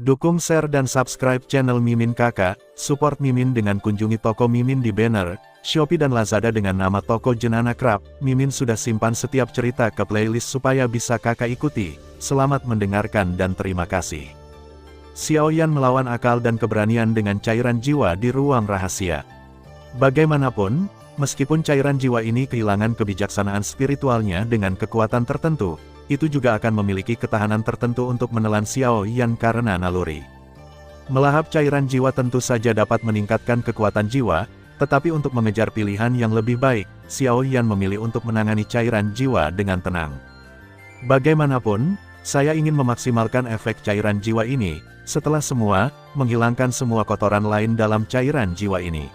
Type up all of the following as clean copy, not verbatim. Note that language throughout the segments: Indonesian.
Dukung share dan subscribe channel Mimin Kakak, support Mimin dengan kunjungi toko Mimin di banner, Shopee dan Lazada dengan nama toko Jenana Krab. Mimin sudah simpan setiap cerita ke playlist supaya bisa kakak ikuti. Selamat mendengarkan dan terima kasih. Xiaoyan melawan akal dan keberanian dengan cairan jiwa di ruang rahasia. Bagaimanapun, meskipun cairan jiwa ini kehilangan kebijaksanaan spiritualnya dengan kekuatan tertentu, itu juga akan memiliki ketahanan tertentu untuk menelan Xiaoyan karena naluri. Melahap cairan jiwa tentu saja dapat meningkatkan kekuatan jiwa, tetapi untuk mengejar pilihan yang lebih baik, Xiaoyan memilih untuk menangani cairan jiwa dengan tenang. Bagaimanapun, saya ingin memaksimalkan efek cairan jiwa ini, setelah semua, menghilangkan semua kotoran lain dalam cairan jiwa ini.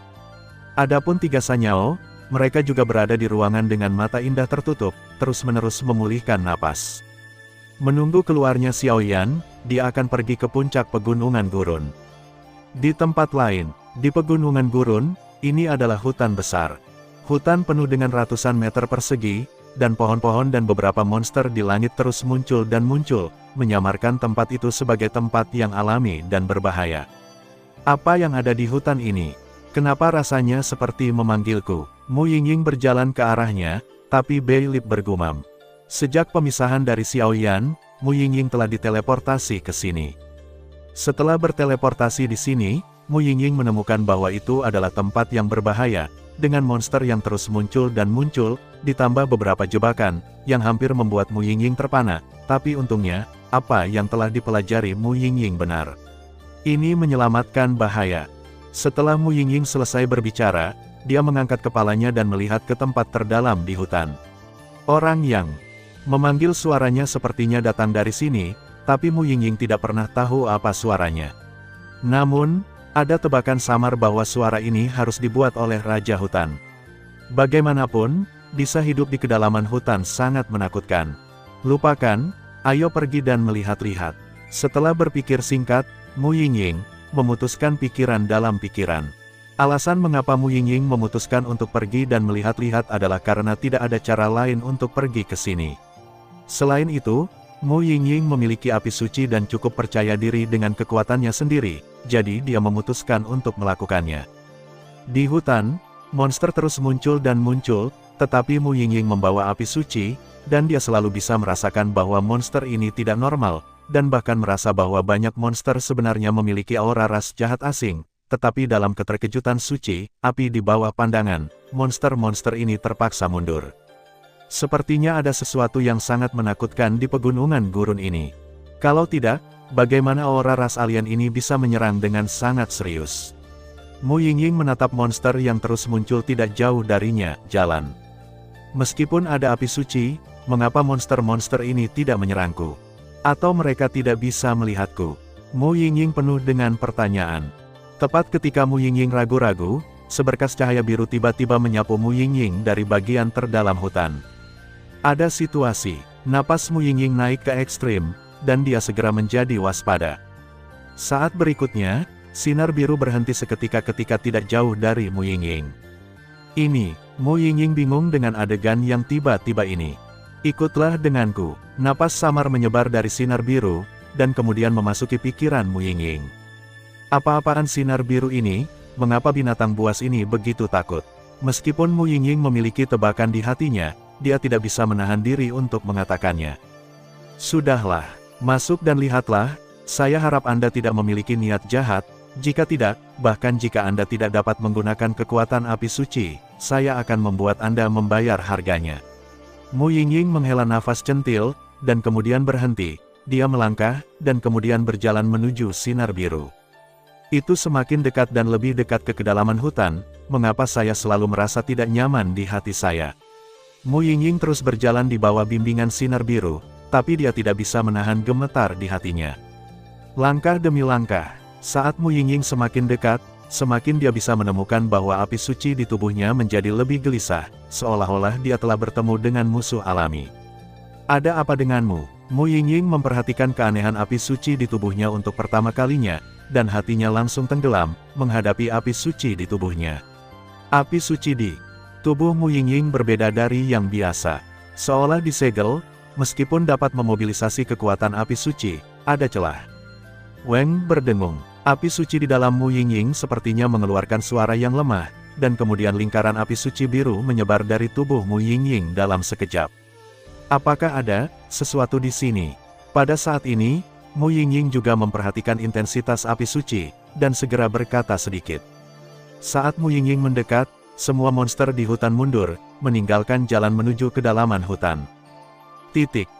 Adapun tiga Sanyao, mereka juga berada di ruangan dengan mata indah tertutup, terus-menerus memulihkan napas. Menunggu keluarnya Xiaoyan, dia akan pergi ke puncak pegunungan gurun. Di tempat lain, di pegunungan gurun, ini adalah hutan besar. Hutan penuh dengan ratusan meter persegi, dan pohon-pohon dan beberapa monster di langit terus muncul dan muncul, menyamarkan tempat itu sebagai tempat yang alami dan berbahaya. Apa yang ada di hutan ini? Kenapa rasanya seperti memanggilku? Mu Yingying berjalan ke arahnya, tapi Beilip bergumam. Sejak pemisahan dari Xiaoyan, Mu Yingying telah diteleportasi ke sini. Setelah berteleportasi di sini, Mu Yingying menemukan bahwa itu adalah tempat yang berbahaya, dengan monster yang terus muncul dan muncul, ditambah beberapa jebakan, yang hampir membuat Mu Yingying terpana, tapi untungnya, apa yang telah dipelajari Mu Yingying benar. Ini menyelamatkan bahaya. Setelah Mu Yingying selesai berbicara, dia mengangkat kepalanya dan melihat ke tempat terdalam di hutan. Orang yang memanggil suaranya sepertinya datang dari sini, tapi Mu Yingying tidak pernah tahu apa suaranya. Namun, ada tebakan samar bahwa suara ini harus dibuat oleh Raja Hutan. Bagaimanapun, bisa hidup di kedalaman hutan sangat menakutkan. Lupakan, ayo pergi dan melihat-lihat. Setelah berpikir singkat, Mu Yingying memutuskan pikiran dalam pikiran. Alasan mengapa Mu Yingying memutuskan untuk pergi dan melihat-lihat adalah karena tidak ada cara lain untuk pergi ke sini. Selain itu, Mu Yingying memiliki api suci dan cukup percaya diri dengan kekuatannya sendiri, jadi dia memutuskan untuk melakukannya. Di hutan, monster terus muncul dan muncul, tetapi Mu Yingying membawa api suci, dan dia selalu bisa merasakan bahwa monster ini tidak normal, dan bahkan merasa bahwa banyak monster sebenarnya memiliki aura ras jahat asing, tetapi dalam keterkejutan suci, api di bawah pandangan, monster-monster ini terpaksa mundur. Sepertinya ada sesuatu yang sangat menakutkan di pegunungan gurun ini. Kalau tidak, bagaimana aura ras alien ini bisa menyerang dengan sangat serius? Mu Yingying menatap monster yang terus muncul tidak jauh darinya, jalan. Meskipun ada api suci, mengapa monster-monster ini tidak menyerangku? Atau mereka tidak bisa melihatku? Mu Yingying penuh dengan pertanyaan. Tepat ketika Mu Yingying ragu-ragu, seberkas cahaya biru tiba-tiba menyapu Mu Yingying dari bagian terdalam hutan. Ada situasi, napas Mu Yingying naik ke ekstrim, dan dia segera menjadi waspada. Saat berikutnya, sinar biru berhenti seketika ketika tidak jauh dari Mu Yingying. Ini, Mu Yingying bingung dengan adegan yang tiba-tiba ini. Ikutlah denganku. Napas samar menyebar dari sinar biru, dan kemudian memasuki pikiran Mu Yingying. Apa-apaan sinar biru ini? Mengapa binatang buas ini begitu takut? Meskipun Mu Yingying memiliki tebakan di hatinya, dia tidak bisa menahan diri untuk mengatakannya. Sudahlah, masuk dan lihatlah, saya harap Anda tidak memiliki niat jahat, jika tidak, bahkan jika Anda tidak dapat menggunakan kekuatan api suci, saya akan membuat Anda membayar harganya. Mu Yingying menghela nafas centil, dan kemudian berhenti, dia melangkah, dan kemudian berjalan menuju sinar biru. Itu semakin dekat dan lebih dekat ke kedalaman hutan, mengapa saya selalu merasa tidak nyaman di hati saya. Mu Yingying terus berjalan di bawah bimbingan sinar biru, tapi dia tidak bisa menahan gemetar di hatinya. Langkah demi langkah, saat Mu Yingying semakin dekat, semakin dia bisa menemukan bahwa api suci di tubuhnya menjadi lebih gelisah, seolah-olah dia telah bertemu dengan musuh alami. Ada apa denganmu? Mu Yingying memperhatikan keanehan api suci di tubuhnya untuk pertama kalinya, dan hatinya langsung tenggelam, menghadapi api suci di tubuhnya. Api suci di tubuh Mu Yingying berbeda dari yang biasa. Seolah disegel, meskipun dapat memobilisasi kekuatan api suci, ada celah. Weng berdengung. Api suci di dalam Mu Yingying sepertinya mengeluarkan suara yang lemah, dan kemudian lingkaran api suci biru menyebar dari tubuh Mu Yingying dalam sekejap. Apakah ada sesuatu di sini? Pada saat ini, Mu Yingying juga memperhatikan intensitas api suci, dan segera berkata sedikit. Saat Mu Yingying mendekat, semua monster di hutan mundur, meninggalkan jalan menuju kedalaman hutan.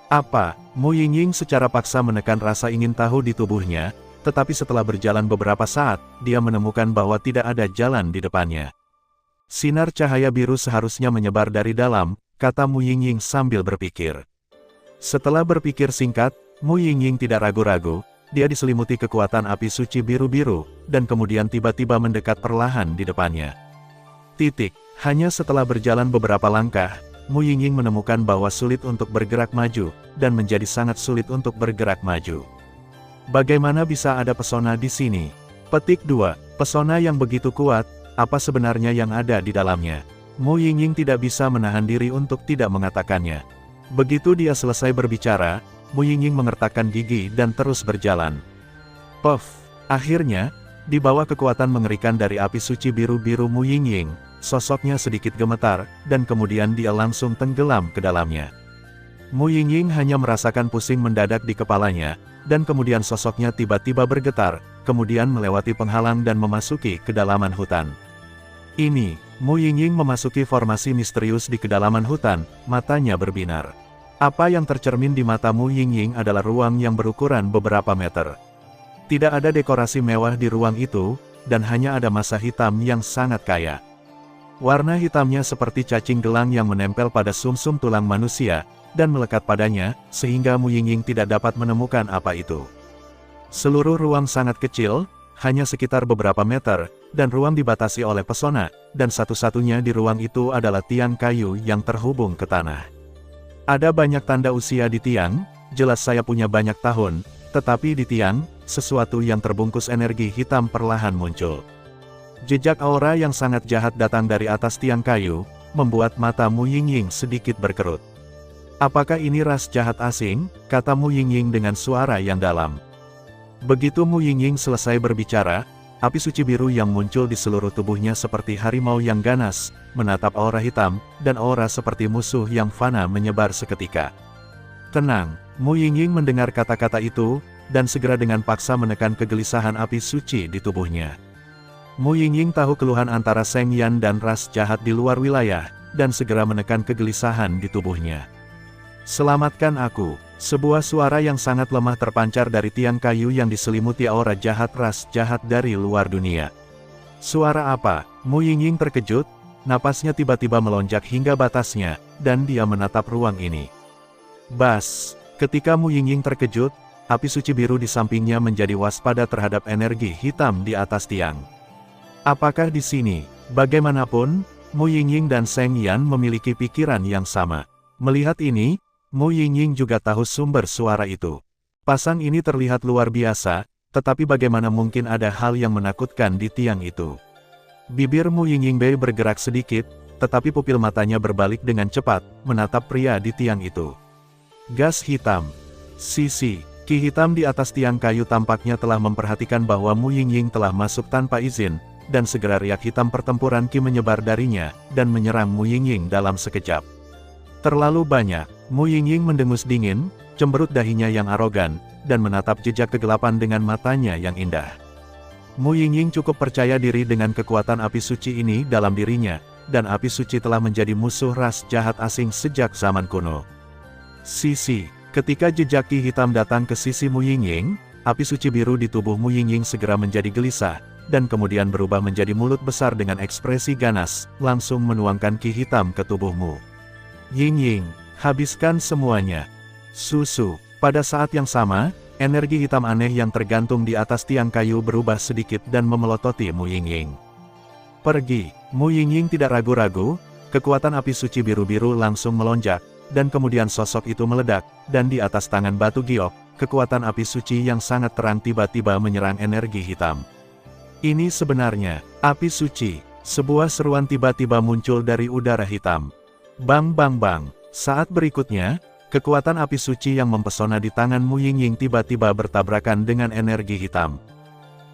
Apa? Mu Yingying secara paksa menekan rasa ingin tahu di tubuhnya, tetapi setelah berjalan beberapa saat, dia menemukan bahwa tidak ada jalan di depannya. Sinar cahaya biru seharusnya menyebar dari dalam, kata Mu Yingying sambil berpikir. Setelah berpikir singkat, Mu Yingying tidak ragu-ragu, dia diselimuti kekuatan api suci biru-biru, dan kemudian tiba-tiba mendekat perlahan di depannya. Hanya setelah berjalan beberapa langkah, Mu Yingying menemukan bahwa sulit untuk bergerak maju, dan menjadi sangat sulit untuk bergerak maju. Bagaimana bisa ada pesona di sini? Petik 2. Pesona yang begitu kuat, apa sebenarnya yang ada di dalamnya? Mu Yingying tidak bisa menahan diri untuk tidak mengatakannya. Begitu dia selesai berbicara, Mu Yingying mengertakkan gigi dan terus berjalan. Puff! Akhirnya, di bawah kekuatan mengerikan dari api suci biru-biru Mu Yingying, sosoknya sedikit gemetar, dan kemudian dia langsung tenggelam ke dalamnya. Mu Yingying hanya merasakan pusing mendadak di kepalanya, dan kemudian sosoknya tiba-tiba bergetar, kemudian melewati penghalang dan memasuki kedalaman hutan. Ini, Mu Yingying memasuki formasi misterius di kedalaman hutan, matanya berbinar. Apa yang tercermin di mata Mu Yingying adalah ruang yang berukuran beberapa meter. Tidak ada dekorasi mewah di ruang itu, dan hanya ada massa hitam yang sangat kaya. Warna hitamnya seperti cacing gelang yang menempel pada sumsum tulang manusia, dan melekat padanya, sehingga Mu Yingying tidak dapat menemukan apa itu. Seluruh ruang sangat kecil, hanya sekitar beberapa meter, dan ruang dibatasi oleh pesona, dan satu-satunya di ruang itu adalah tiang kayu yang terhubung ke tanah. Ada banyak tanda usia di tiang, jelas saya punya banyak tahun, tetapi di tiang, sesuatu yang terbungkus energi hitam perlahan muncul. Jejak aura yang sangat jahat datang dari atas tiang kayu, membuat mata Mu Yingying sedikit berkerut. Apakah ini ras jahat asing? Kata Mu Yingying dengan suara yang dalam. Begitu Mu Yingying selesai berbicara, api suci biru yang muncul di seluruh tubuhnya seperti harimau yang ganas, menatap aura hitam, dan aura seperti musuh yang fana menyebar seketika. Tenang, Mu Yingying mendengar kata-kata itu, dan segera dengan paksa menekan kegelisahan api suci di tubuhnya. Mu Yingying tahu keluhan antara Seng Yan dan ras jahat di luar wilayah, dan segera menekan kegelisahan di tubuhnya. Selamatkan aku. Sebuah suara yang sangat lemah terpancar dari tiang kayu yang diselimuti aura jahat ras jahat dari luar dunia. Suara apa? Mu Yingying terkejut, napasnya tiba-tiba melonjak hingga batasnya, dan dia menatap ruang ini. Bas! Ketika Mu Yingying terkejut, api suci biru di sampingnya menjadi waspada terhadap energi hitam di atas tiang. Apakah di sini? Bagaimanapun, Mu Yingying dan Seng Yan memiliki pikiran yang sama. Melihat ini, Mu Yingying juga tahu sumber suara itu. Pasang ini terlihat luar biasa, tetapi bagaimana mungkin ada hal yang menakutkan di tiang itu? Bibir Mu Yingying bergerak sedikit, tetapi pupil matanya berbalik dengan cepat, menatap pria di tiang itu. Gas hitam. Sisi, ki hitam di atas tiang kayu tampaknya telah memperhatikan bahwa Mu Yingying telah masuk tanpa izin, dan segera riak hitam pertempuran ki menyebar darinya, dan menyerang Mu Yingying dalam sekejap. Terlalu banyak. Mu Yingying mendengus dingin, cemberut dahinya yang arogan, dan menatap jejak kegelapan dengan matanya yang indah. Mu Yingying cukup percaya diri dengan kekuatan api suci ini dalam dirinya, dan api suci telah menjadi musuh ras jahat asing sejak zaman kuno. Sisi, ketika jejak ki hitam datang ke sisi Mu Yingying, api suci biru di tubuh Mu Yingying segera menjadi gelisah, dan kemudian berubah menjadi mulut besar dengan ekspresi ganas, langsung menuangkan ki hitam ke tubuhmu. Yingying, habiskan semuanya. Susu. Pada saat yang sama, energi hitam aneh yang tergantung di atas tiang kayu berubah sedikit dan memelototi Mu Yingying. Pergi. Mu Yingying tidak ragu-ragu, kekuatan api suci biru-biru langsung melonjak, dan kemudian sosok itu meledak, dan di atas tangan batu giok, kekuatan api suci yang sangat terang tiba-tiba menyerang energi hitam. Ini sebenarnya, api suci. Sebuah seruan tiba-tiba muncul dari udara hitam. Bang bang bang. Saat berikutnya, Kekuatan api suci yang mempesona di tangan Mu Yingying tiba-tiba bertabrakan dengan energi hitam.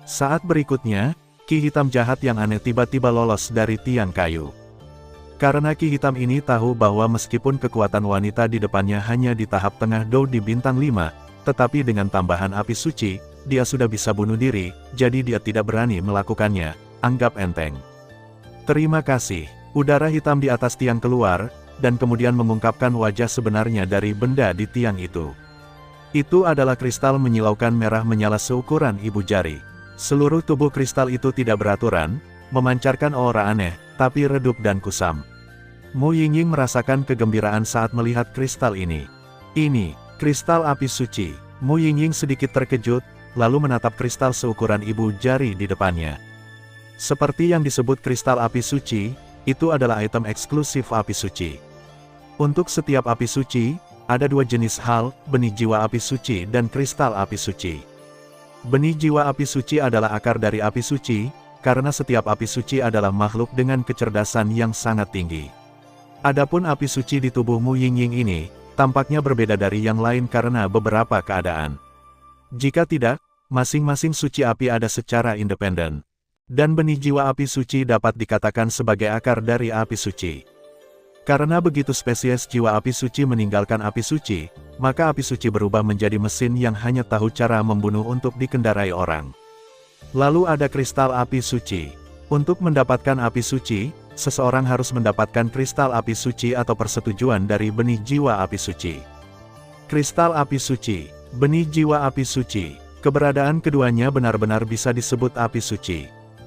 Saat berikutnya, ki hitam jahat yang aneh tiba-tiba lolos dari tiang kayu. Karena ki hitam ini tahu bahwa meskipun kekuatan wanita di depannya hanya di tahap tengah Dou di bintang 5, tetapi dengan tambahan api suci, dia sudah bisa bunuh diri, jadi dia tidak berani melakukannya, anggap enteng. Terima kasih. Udara hitam di atas tiang keluar, dan kemudian mengungkapkan wajah sebenarnya dari benda di tiang itu. Itu adalah kristal menyilaukan merah menyala seukuran ibu jari. Seluruh tubuh kristal itu tidak beraturan, memancarkan aura aneh, tapi redup dan kusam. Mu Yingying merasakan kegembiraan saat melihat kristal ini. Ini, kristal api suci. Mu Yingying sedikit terkejut, lalu menatap kristal seukuran ibu jari di depannya. Seperti yang disebut kristal api suci, itu adalah item eksklusif api suci. Untuk setiap api suci, ada dua jenis hal, benih jiwa api suci dan kristal api suci. Benih jiwa api suci adalah akar dari api suci, karena setiap api suci adalah makhluk dengan kecerdasan yang sangat tinggi. Adapun api suci di tubuh Mu Yingying ini, tampaknya berbeda dari yang lain karena beberapa keadaan. Jika tidak, masing-masing suci api ada secara independen. Dan benih jiwa api suci dapat dikatakan sebagai akar dari api suci. Karena begitu spesies jiwa api suci meninggalkan api suci, maka api suci berubah menjadi mesin yang hanya tahu cara membunuh untuk dikendarai orang. Lalu ada kristal api suci. Untuk mendapatkan api suci, seseorang harus mendapatkan kristal api suci atau persetujuan dari benih jiwa api suci. Kristal api suci, benih jiwa api suci, keberadaan keduanya benar-benar bisa disebut api suci.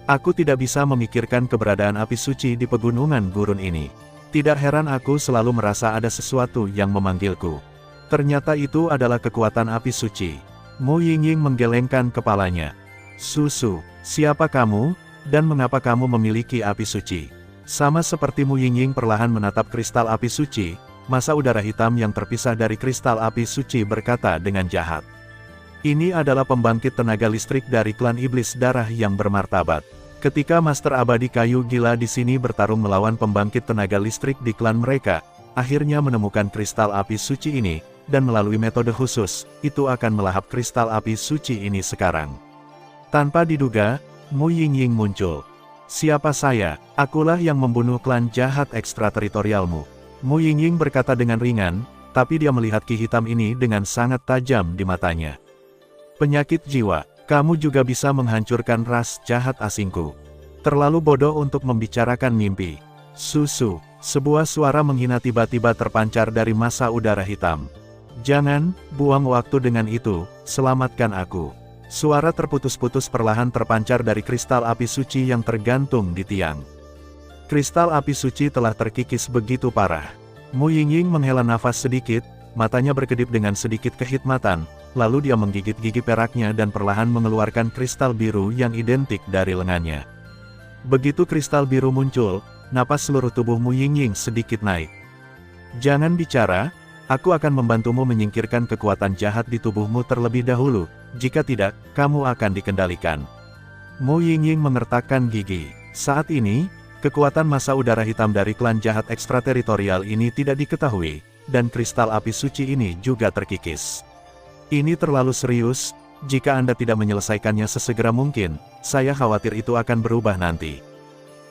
Aku tidak bisa memikirkan keberadaan api suci di pegunungan gurun ini. Tidak heran aku selalu merasa ada sesuatu yang memanggilku. Ternyata itu adalah kekuatan api suci. Mu Yingying menggelengkan kepalanya. Susu, siapa kamu, dan mengapa kamu memiliki api suci? Sama seperti Mu Yingying perlahan menatap kristal api suci, masa udara hitam yang terpisah dari kristal api suci berkata dengan jahat. Ini adalah pembangkit tenaga listrik dari klan iblis darah yang bermartabat. Ketika Master Abadi Kayu Gila di sini bertarung melawan pembangkit tenaga listrik di klan mereka, akhirnya menemukan kristal api suci ini, dan melalui metode khusus, itu akan melahap kristal api suci ini sekarang. Tanpa diduga, Mu Yingying muncul. Siapa saya? Akulah yang membunuh klan jahat ekstrateritorialmu. Mu Yingying berkata dengan ringan, tapi dia melihat ki hitam ini dengan sangat tajam di matanya. Penyakit jiwa. Kamu juga bisa menghancurkan ras jahat asingku. Terlalu bodoh untuk membicarakan mimpi. Susu, sebuah suara menghina tiba-tiba terpancar dari masa udara hitam. Jangan, buang waktu dengan itu, selamatkan aku. Suara terputus-putus perlahan terpancar dari kristal api suci yang tergantung di tiang. Kristal api suci telah terkikis begitu parah. Mu Yingying menghela nafas sedikit, matanya berkedip dengan sedikit kehikmatan. Lalu dia menggigit gigi peraknya dan perlahan mengeluarkan kristal biru yang identik dari lengannya. Begitu kristal biru muncul, napas seluruh tubuh Mu Yingying sedikit naik. Jangan bicara, aku akan membantumu menyingkirkan kekuatan jahat di tubuhmu terlebih dahulu, jika tidak, kamu akan dikendalikan. Mu Yingying mengertakkan gigi. Saat ini, kekuatan massa udara hitam dari klan jahat ekstrateritorial ini tidak diketahui, dan kristal api suci ini juga terkikis. Ini terlalu serius, jika Anda tidak menyelesaikannya sesegera mungkin, saya khawatir itu akan berubah nanti.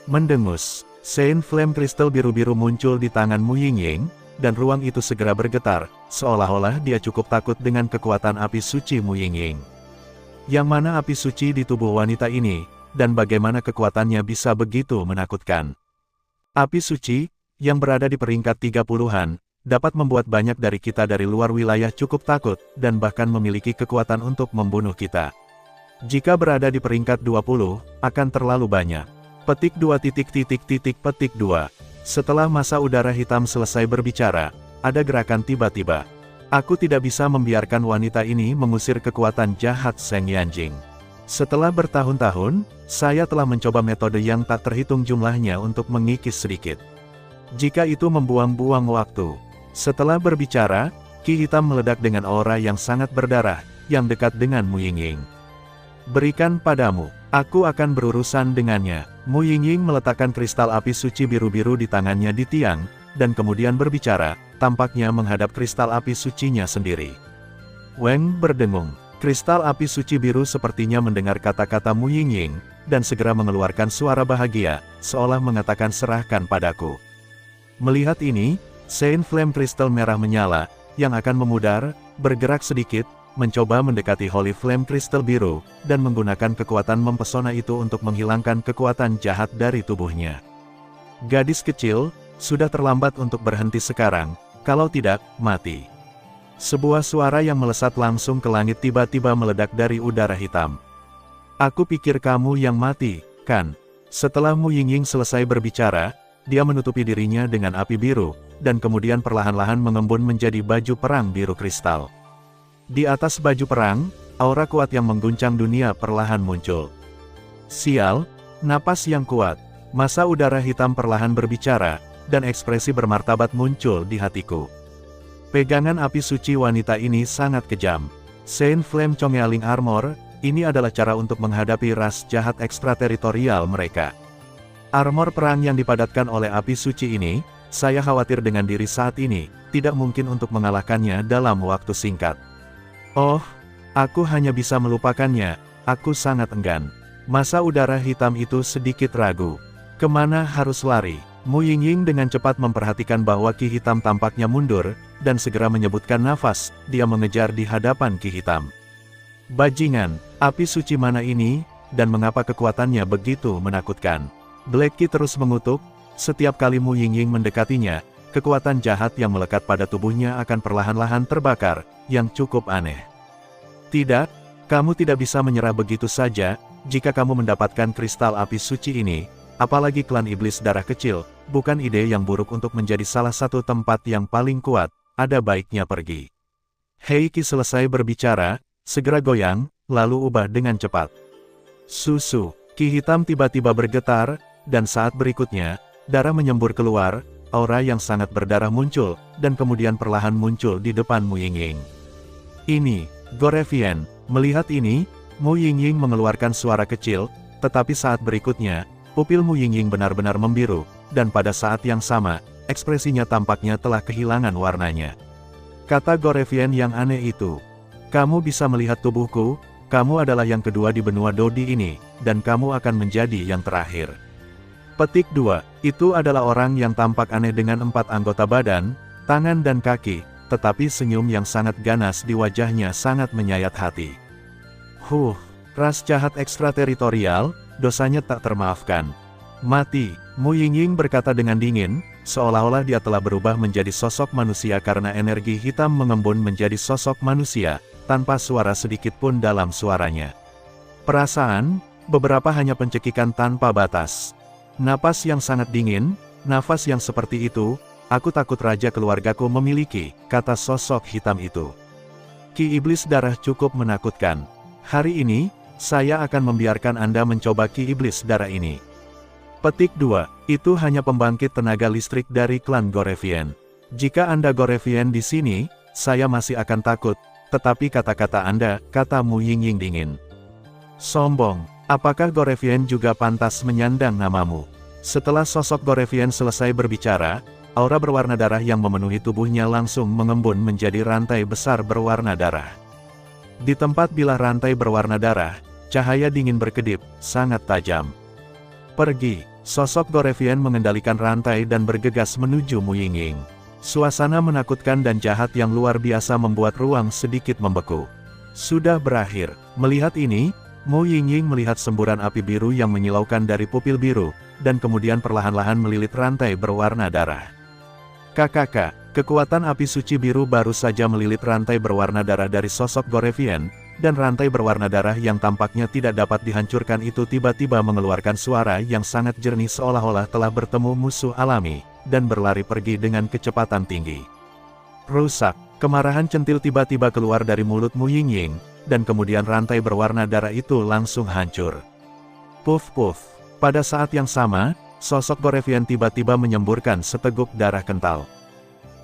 Mendengus, Saint Flame Crystal biru-biru muncul di tangan Mu Yingying, dan ruang itu segera bergetar, seolah-olah dia cukup takut dengan kekuatan api suci Mu Yingying. Yang mana api suci di tubuh wanita ini, dan bagaimana kekuatannya bisa begitu menakutkan. Api suci, yang berada di peringkat 30-an, dapat membuat banyak dari kita dari luar wilayah cukup takut, dan bahkan memiliki kekuatan untuk membunuh kita. Jika berada di peringkat 20, akan terlalu banyak. Petik 2. Setelah masa udara hitam selesai berbicara, ada gerakan tiba-tiba. Aku tidak bisa membiarkan wanita ini mengusir kekuatan jahat Seng Yanjing. Setelah bertahun-tahun, saya telah mencoba metode yang tak terhitung jumlahnya untuk mengikis sedikit. Jika itu membuang-buang waktu. Setelah berbicara, ki hitam meledak dengan aura yang sangat berdarah, yang dekat dengan Mu Yingying. Berikan padamu, aku akan berurusan dengannya. Mu Yingying meletakkan kristal api suci biru-biru di tangannya di tiang, dan kemudian berbicara, tampaknya menghadap kristal api sucinya sendiri. Weng berdengung. Kristal api suci biru sepertinya mendengar kata-kata Mu Yingying, dan segera mengeluarkan suara bahagia, seolah mengatakan serahkan padaku. Melihat ini, Saint Flame kristal merah menyala, yang akan memudar, bergerak sedikit, mencoba mendekati Holy Flame kristal biru, dan menggunakan kekuatan mempesona itu untuk menghilangkan kekuatan jahat dari tubuhnya. Gadis kecil, sudah terlambat untuk berhenti sekarang, kalau tidak, mati. Sebuah suara yang melesat langsung ke langit tiba-tiba meledak dari udara hitam. Aku pikir kamu yang mati, kan? Setelah Mu Yingying selesai berbicara, dia menutupi dirinya dengan api biru, dan kemudian perlahan-lahan mengembun menjadi baju perang biru kristal. Di atas baju perang, aura kuat yang mengguncang dunia perlahan muncul. Sial, napas yang kuat, massa udara hitam perlahan berbicara, dan ekspresi bermartabat muncul di hatiku. Pegangan api suci wanita ini sangat kejam. Saint Flame Chongealing Armor, ini adalah cara untuk menghadapi ras jahat ekstrateritorial mereka. Armor perang yang dipadatkan oleh api suci ini, saya khawatir dengan diri saat ini, tidak mungkin untuk mengalahkannya dalam waktu singkat. Oh, aku hanya bisa melupakannya, aku sangat enggan. Massa udara hitam itu sedikit ragu. Kemana harus lari? Mu Yingying dengan cepat memperhatikan bahwa Ki Hitam tampaknya mundur, dan segera menyebutkan nafas, dia mengejar di hadapan Ki Hitam. Bajingan, api suci mana ini, dan mengapa kekuatannya begitu menakutkan? Black Ki terus mengutuk, setiap kali Mu Yingying mendekatinya, kekuatan jahat yang melekat pada tubuhnya akan perlahan-lahan terbakar, yang cukup aneh. Tidak, kamu tidak bisa menyerah begitu saja, jika kamu mendapatkan kristal api suci ini, apalagi klan iblis darah kecil, bukan ide yang buruk untuk menjadi salah satu tempat yang paling kuat, ada baiknya pergi. Hei Qi selesai berbicara, segera goyang, lalu ubah dengan cepat. Susu, Ki Hitam tiba-tiba bergetar, dan saat berikutnya, darah menyembur keluar, aura yang sangat berdarah muncul, dan kemudian perlahan muncul di depan Mu Yingying. Ini, Gorevian, melihat ini, Mu Yingying mengeluarkan suara kecil, tetapi saat berikutnya, pupil Mu Yingying benar-benar membiru, dan pada saat yang sama, ekspresinya tampaknya telah kehilangan warnanya. Kata Gorevian yang aneh itu, kamu bisa melihat tubuhku, kamu adalah yang kedua di benua Dodi ini, dan kamu akan menjadi yang terakhir. Petik 2, itu adalah orang yang tampak aneh dengan 4 anggota badan, tangan dan kaki, tetapi senyum yang sangat ganas di wajahnya sangat menyayat hati. Ras jahat ekstrateritorial, dosanya tak termaafkan. Mati, Mu Yingying berkata dengan dingin, seolah-olah dia telah berubah menjadi sosok manusia karena energi hitam mengembun menjadi sosok manusia, tanpa suara sedikit pun dalam suaranya. Perasaan, beberapa hanya pencekikan tanpa batas. Napas yang sangat dingin, nafas yang seperti itu, aku takut raja keluargaku memiliki, kata sosok hitam itu. Ki iblis darah cukup menakutkan. Hari ini, saya akan membiarkan Anda mencoba Ki iblis darah ini. Petik 2, itu hanya pembangkit tenaga listrik dari klan Gorevian. Jika Anda Gorevian di sini, saya masih akan takut, tetapi kata-kata Anda, kata Mu Yingying dingin. Sombong, apakah Gorevian juga pantas menyandang namamu? Setelah sosok Gorevian selesai berbicara, aura berwarna darah yang memenuhi tubuhnya langsung mengembun menjadi rantai besar berwarna darah. Di tempat bilah rantai berwarna darah, cahaya dingin berkedip, sangat tajam. Pergi, sosok Gorevian mengendalikan rantai dan bergegas menuju Mu Yingying. Suasana menakutkan dan jahat yang luar biasa membuat ruang sedikit membeku. Sudah berakhir. Melihat ini, Mu Yingying melihat semburan api biru yang menyilaukan dari pupil biru, dan kemudian perlahan-lahan melilit rantai berwarna darah. Kakak, kekuatan api suci biru baru saja melilit rantai berwarna darah dari sosok Gorevian, dan rantai berwarna darah yang tampaknya tidak dapat dihancurkan itu tiba-tiba mengeluarkan suara yang sangat jernih seolah-olah telah bertemu musuh alami, dan berlari pergi dengan kecepatan tinggi. Rusak, kemarahan centil tiba-tiba keluar dari mulut Mu Yingying, dan kemudian rantai berwarna darah itu langsung hancur. Puff-puff, pada saat yang sama, sosok Gorevian tiba-tiba menyemburkan seteguk darah kental.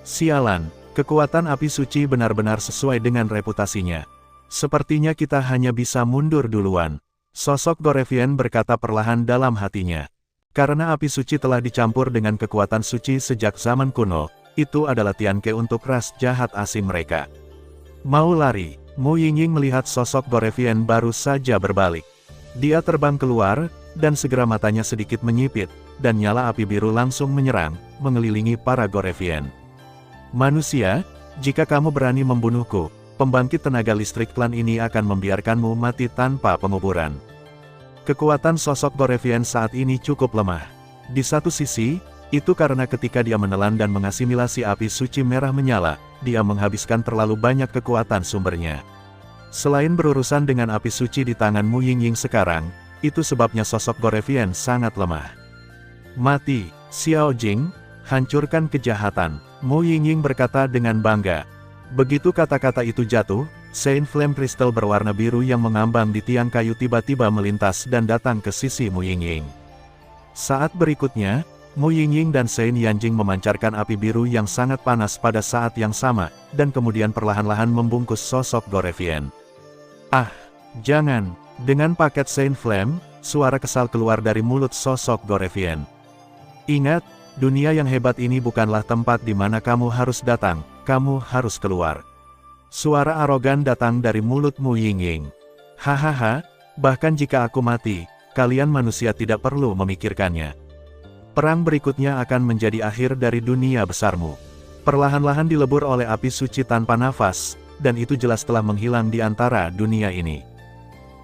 Sialan, kekuatan api suci benar-benar sesuai dengan reputasinya. Sepertinya kita hanya bisa mundur duluan. Sosok Gorevian berkata perlahan dalam hatinya. Karena api suci telah dicampur dengan kekuatan suci sejak zaman kuno, itu adalah Tianke untuk ras jahat asing mereka. Mau lari, Mu Yingying melihat sosok Gorevian baru saja berbalik. Dia terbang keluar, dan segera matanya sedikit menyipit, dan nyala api biru langsung menyerang, mengelilingi para Gorevian. Manusia, jika kamu berani membunuhku, pembangkit tenaga listrik klan ini akan membiarkanmu mati tanpa penguburan. Kekuatan sosok Gorevian saat ini cukup lemah. Di satu sisi, itu karena ketika dia menelan dan mengasimilasi api suci merah menyala, dia menghabiskan terlalu banyak kekuatan sumbernya. Selain berurusan dengan api suci di tangan Mu Yingying sekarang, itu sebabnya sosok Gorevian sangat lemah. Mati, Xiao Jing, hancurkan kejahatan, Mu Yingying berkata dengan bangga. Begitu kata-kata itu jatuh, Saint Flame Crystal berwarna biru yang mengambang di tiang kayu tiba-tiba melintas dan datang ke sisi Mu Yingying. Saat berikutnya, Mu Yingying dan Saint Yanjing memancarkan api biru yang sangat panas pada saat yang sama, dan kemudian perlahan-lahan membungkus sosok Gorevian. Ah, jangan! Dengan paket Saint Flame, suara kesal keluar dari mulut sosok Gorevian. Ingat, dunia yang hebat ini bukanlah tempat di mana kamu harus datang, kamu harus keluar. Suara arogan datang dari mulut Mu Yingying. Hahaha, bahkan jika aku mati, kalian manusia tidak perlu memikirkannya. Perang berikutnya akan menjadi akhir dari dunia besarmu. Perlahan-lahan dilebur oleh api suci tanpa nafas, dan itu jelas telah menghilang di antara dunia ini.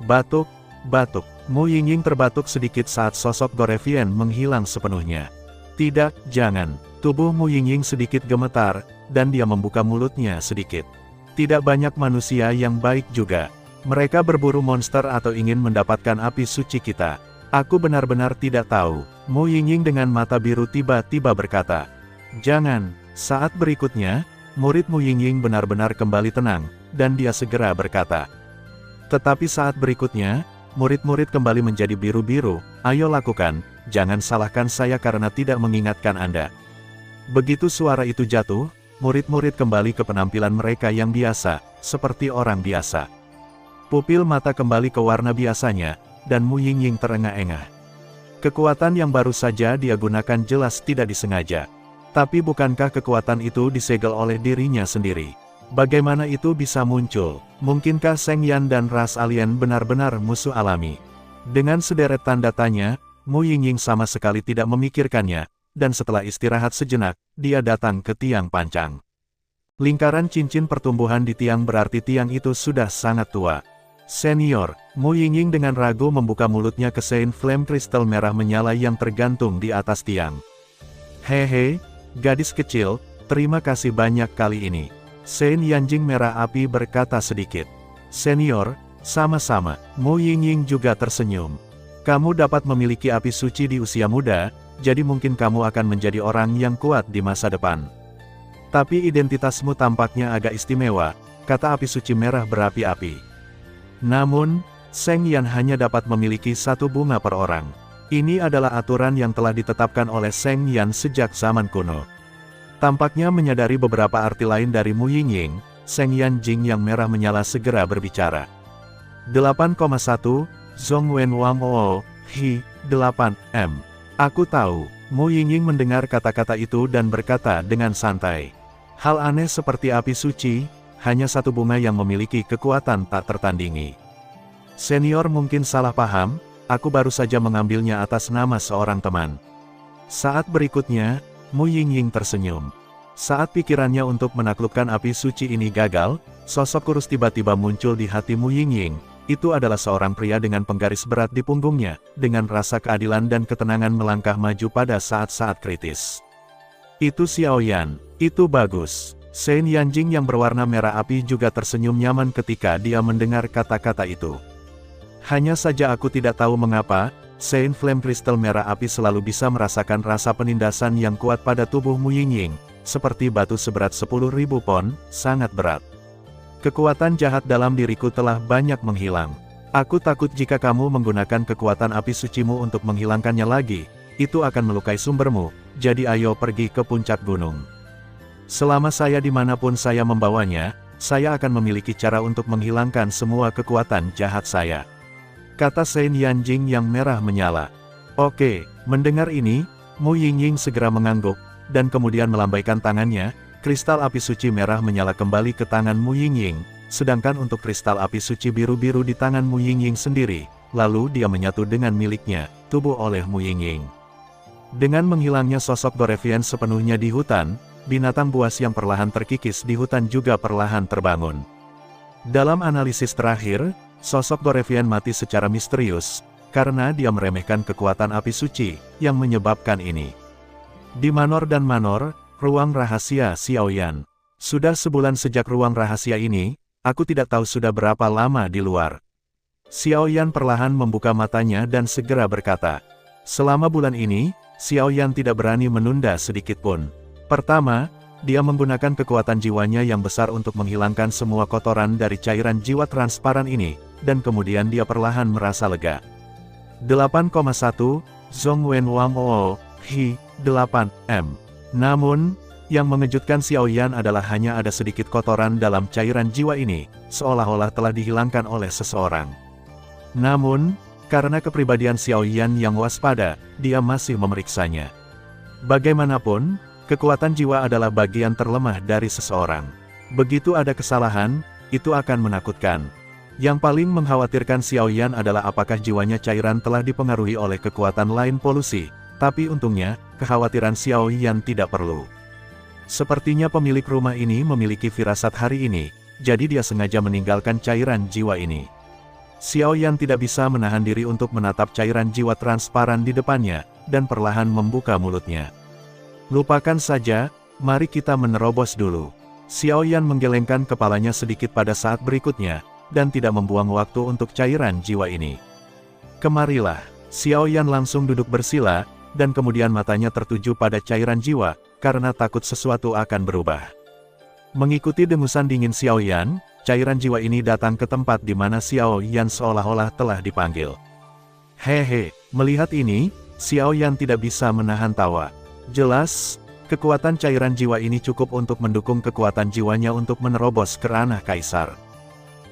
Batuk, batuk, Mu Yingying terbatuk sedikit saat sosok Gorevian menghilang sepenuhnya. Tidak, jangan. Tubuh Mu Yingying sedikit gemetar, dan dia membuka mulutnya sedikit. Tidak banyak manusia yang baik juga. Mereka berburu monster atau ingin mendapatkan api suci kita. Aku benar-benar tidak tahu. Mu Yingying dengan mata biru tiba-tiba berkata. Jangan. Saat berikutnya, murid Mu Yingying benar-benar kembali tenang, dan dia segera berkata. Tetapi saat berikutnya, murid-murid kembali menjadi biru-biru. Ayo lakukan, jangan salahkan saya karena tidak mengingatkan Anda. Begitu suara itu jatuh, murid-murid kembali ke penampilan mereka yang biasa, seperti orang biasa. Pupil mata kembali ke warna biasanya, dan Mu Yingying terengah-engah. Kekuatan yang baru saja dia gunakan jelas tidak disengaja. Tapi bukankah kekuatan itu disegel oleh dirinya sendiri? Bagaimana itu bisa muncul? Mungkinkah Seng Yan dan ras alien benar-benar musuh alami? Dengan sederet tanda tanya, Mu Yingying sama sekali tidak memikirkannya. Dan setelah istirahat sejenak, dia datang ke tiang pancang. Lingkaran cincin pertumbuhan di tiang berarti tiang itu sudah sangat tua. Senior, Mu Yingying dengan ragu membuka mulutnya ke Saint Flame Crystal merah menyala yang tergantung di atas tiang. Hehe, gadis kecil, terima kasih banyak kali ini. Saint Yanjing merah api berkata sedikit. Senior, sama-sama, Mu Yingying juga tersenyum. Kamu dapat memiliki api suci di usia muda, jadi mungkin kamu akan menjadi orang yang kuat di masa depan. Tapi identitasmu tampaknya agak istimewa, kata api suci merah berapi-api. Namun, Seng Yan hanya dapat memiliki satu bunga per orang. Ini adalah aturan yang telah ditetapkan oleh Seng Yan sejak zaman kuno. Tampaknya menyadari beberapa arti lain dari Mu Yingying, Seng Yan Jing yang merah menyala segera berbicara. 8,1, Zhong Wen Wang O, Hi, 8M. Aku tahu, Mu Yingying mendengar kata-kata itu dan berkata dengan santai. Hal aneh seperti api suci, hanya satu bunga yang memiliki kekuatan tak tertandingi. Senior mungkin salah paham, aku baru saja mengambilnya atas nama seorang teman. Saat berikutnya, Mu Yingying tersenyum. Saat pikirannya untuk menaklukkan api suci ini gagal, sosok kurus tiba-tiba muncul di hati Mu Yingying. Itu adalah seorang pria dengan penggaris berat di punggungnya, dengan rasa keadilan dan ketenangan melangkah maju pada saat-saat kritis. Itu Xiao Yan, itu bagus. Saint Yanjing yang berwarna merah api juga tersenyum nyaman ketika dia mendengar kata-kata itu. Hanya saja aku tidak tahu mengapa, Saint Flame Crystal merah api selalu bisa merasakan rasa penindasan yang kuat pada tubuh Mu Yingying, seperti batu seberat 10.000 pon, sangat berat. Kekuatan jahat dalam diriku telah banyak menghilang. Aku takut jika kamu menggunakan kekuatan api sucimu untuk menghilangkannya lagi, itu akan melukai sumbermu, jadi ayo pergi ke puncak gunung. Selama saya dimanapun saya membawanya, saya akan memiliki cara untuk menghilangkan semua kekuatan jahat saya. Kata Saint Yanjing yang merah menyala. Oke, mendengar ini, Mu Yingying segera mengangguk, dan kemudian melambaikan tangannya, kristal api suci merah menyala kembali ke tangan Mu Yingying, sedangkan untuk kristal api suci biru-biru di tangan Mu Yingying sendiri, lalu dia menyatu dengan miliknya, tubuh oleh Mu Yingying. Dengan menghilangnya sosok Dorevian sepenuhnya di hutan, binatang buas yang perlahan terkikis di hutan juga perlahan terbangun. Dalam analisis terakhir, sosok Dorevian mati secara misterius, karena dia meremehkan kekuatan api suci, yang menyebabkan ini. Di Manor dan Manor, ruang rahasia Xiaoyan. Sudah sebulan sejak ruang rahasia ini, aku tidak tahu sudah berapa lama di luar. Xiaoyan perlahan membuka matanya dan segera berkata, selama bulan ini, Xiaoyan tidak berani menunda sedikitpun. Pertama, dia menggunakan kekuatan jiwanya yang besar untuk menghilangkan semua kotoran dari cairan jiwa transparan ini, dan kemudian dia perlahan merasa lega. 8,1, Zhongwen Wang O, Hi, 8M. Namun, yang mengejutkan Xiaoyan adalah hanya ada sedikit kotoran dalam cairan jiwa ini, seolah-olah telah dihilangkan oleh seseorang. Namun, karena kepribadian Xiaoyan yang waspada, dia masih memeriksanya. Bagaimanapun, kekuatan jiwa adalah bagian terlemah dari seseorang. Begitu ada kesalahan, itu akan menakutkan. Yang paling mengkhawatirkan Xiaoyan adalah apakah jiwanya cairan telah dipengaruhi oleh kekuatan lain polusi, tapi untungnya, kekhawatiran Xiaoyan tidak perlu. Sepertinya pemilik rumah ini memiliki firasat hari ini, jadi dia sengaja meninggalkan cairan jiwa ini. Xiaoyan tidak bisa menahan diri untuk menatap cairan jiwa transparan di depannya, dan perlahan membuka mulutnya. Lupakan saja, mari kita menerobos dulu. Xiaoyan menggelengkan kepalanya sedikit pada saat berikutnya, dan tidak membuang waktu untuk cairan jiwa ini. Kemarilah, Xiaoyan langsung duduk bersila, dan kemudian matanya tertuju pada cairan jiwa, karena takut sesuatu akan berubah. Mengikuti dengusan dingin Xiaoyan, cairan jiwa ini datang ke tempat di mana Xiaoyan seolah-olah telah dipanggil. Hehe, melihat ini, Xiaoyan tidak bisa menahan tawa. Jelas, kekuatan cairan jiwa ini cukup untuk mendukung kekuatan jiwanya untuk menerobos ke ranah kaisar.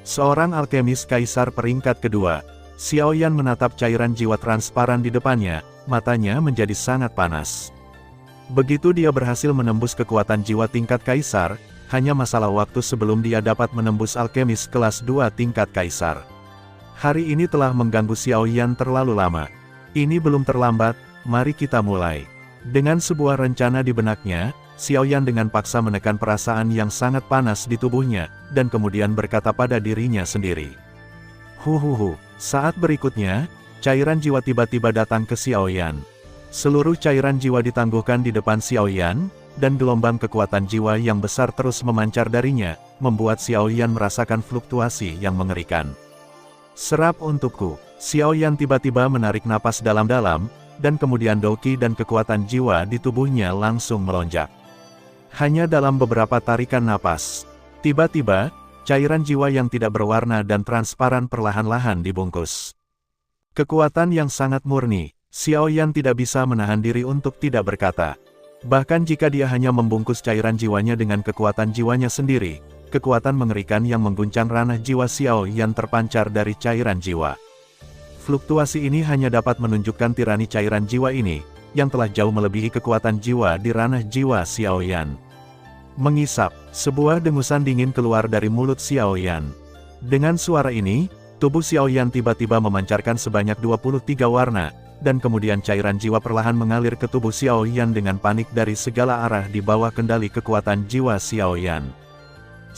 Seorang alkemis kaisar peringkat kedua, Xiaoyan menatap cairan jiwa transparan di depannya, matanya menjadi sangat panas. Begitu dia berhasil menembus kekuatan jiwa tingkat kaisar, hanya masalah waktu sebelum dia dapat menembus alkemis kelas 2 tingkat kaisar. Hari ini telah mengganggu Xiaoyan terlalu lama. Ini belum terlambat, mari kita mulai. Dengan sebuah rencana di benaknya, Xiaoyan dengan paksa menekan perasaan yang sangat panas di tubuhnya, dan kemudian berkata pada dirinya sendiri. Huhuhu, saat berikutnya, cairan jiwa tiba-tiba datang ke Xiaoyan. Seluruh cairan jiwa ditangguhkan di depan Xiaoyan, dan gelombang kekuatan jiwa yang besar terus memancar darinya, membuat Xiaoyan merasakan fluktuasi yang mengerikan. Serap untukku, Xiaoyan tiba-tiba menarik napas dalam-dalam, dan kemudian doki dan kekuatan jiwa di tubuhnya langsung melonjak. Hanya dalam beberapa tarikan napas, tiba-tiba, cairan jiwa yang tidak berwarna dan transparan perlahan-lahan dibungkus. Kekuatan yang sangat murni, Xiaoyan tidak bisa menahan diri untuk tidak berkata. Bahkan jika dia hanya membungkus cairan jiwanya dengan kekuatan jiwanya sendiri, kekuatan mengerikan yang mengguncang ranah jiwa Xiaoyan terpancar dari cairan jiwa. Fluktuasi ini hanya dapat menunjukkan tirani cairan jiwa ini, yang telah jauh melebihi kekuatan jiwa di ranah jiwa Xiaoyan. Mengisap, sebuah dengusan dingin keluar dari mulut Xiaoyan. Dengan suara ini, tubuh Xiaoyan tiba-tiba memancarkan sebanyak 23 warna, dan kemudian cairan jiwa perlahan mengalir ke tubuh Xiaoyan dengan panik dari segala arah di bawah kendali kekuatan jiwa Xiaoyan.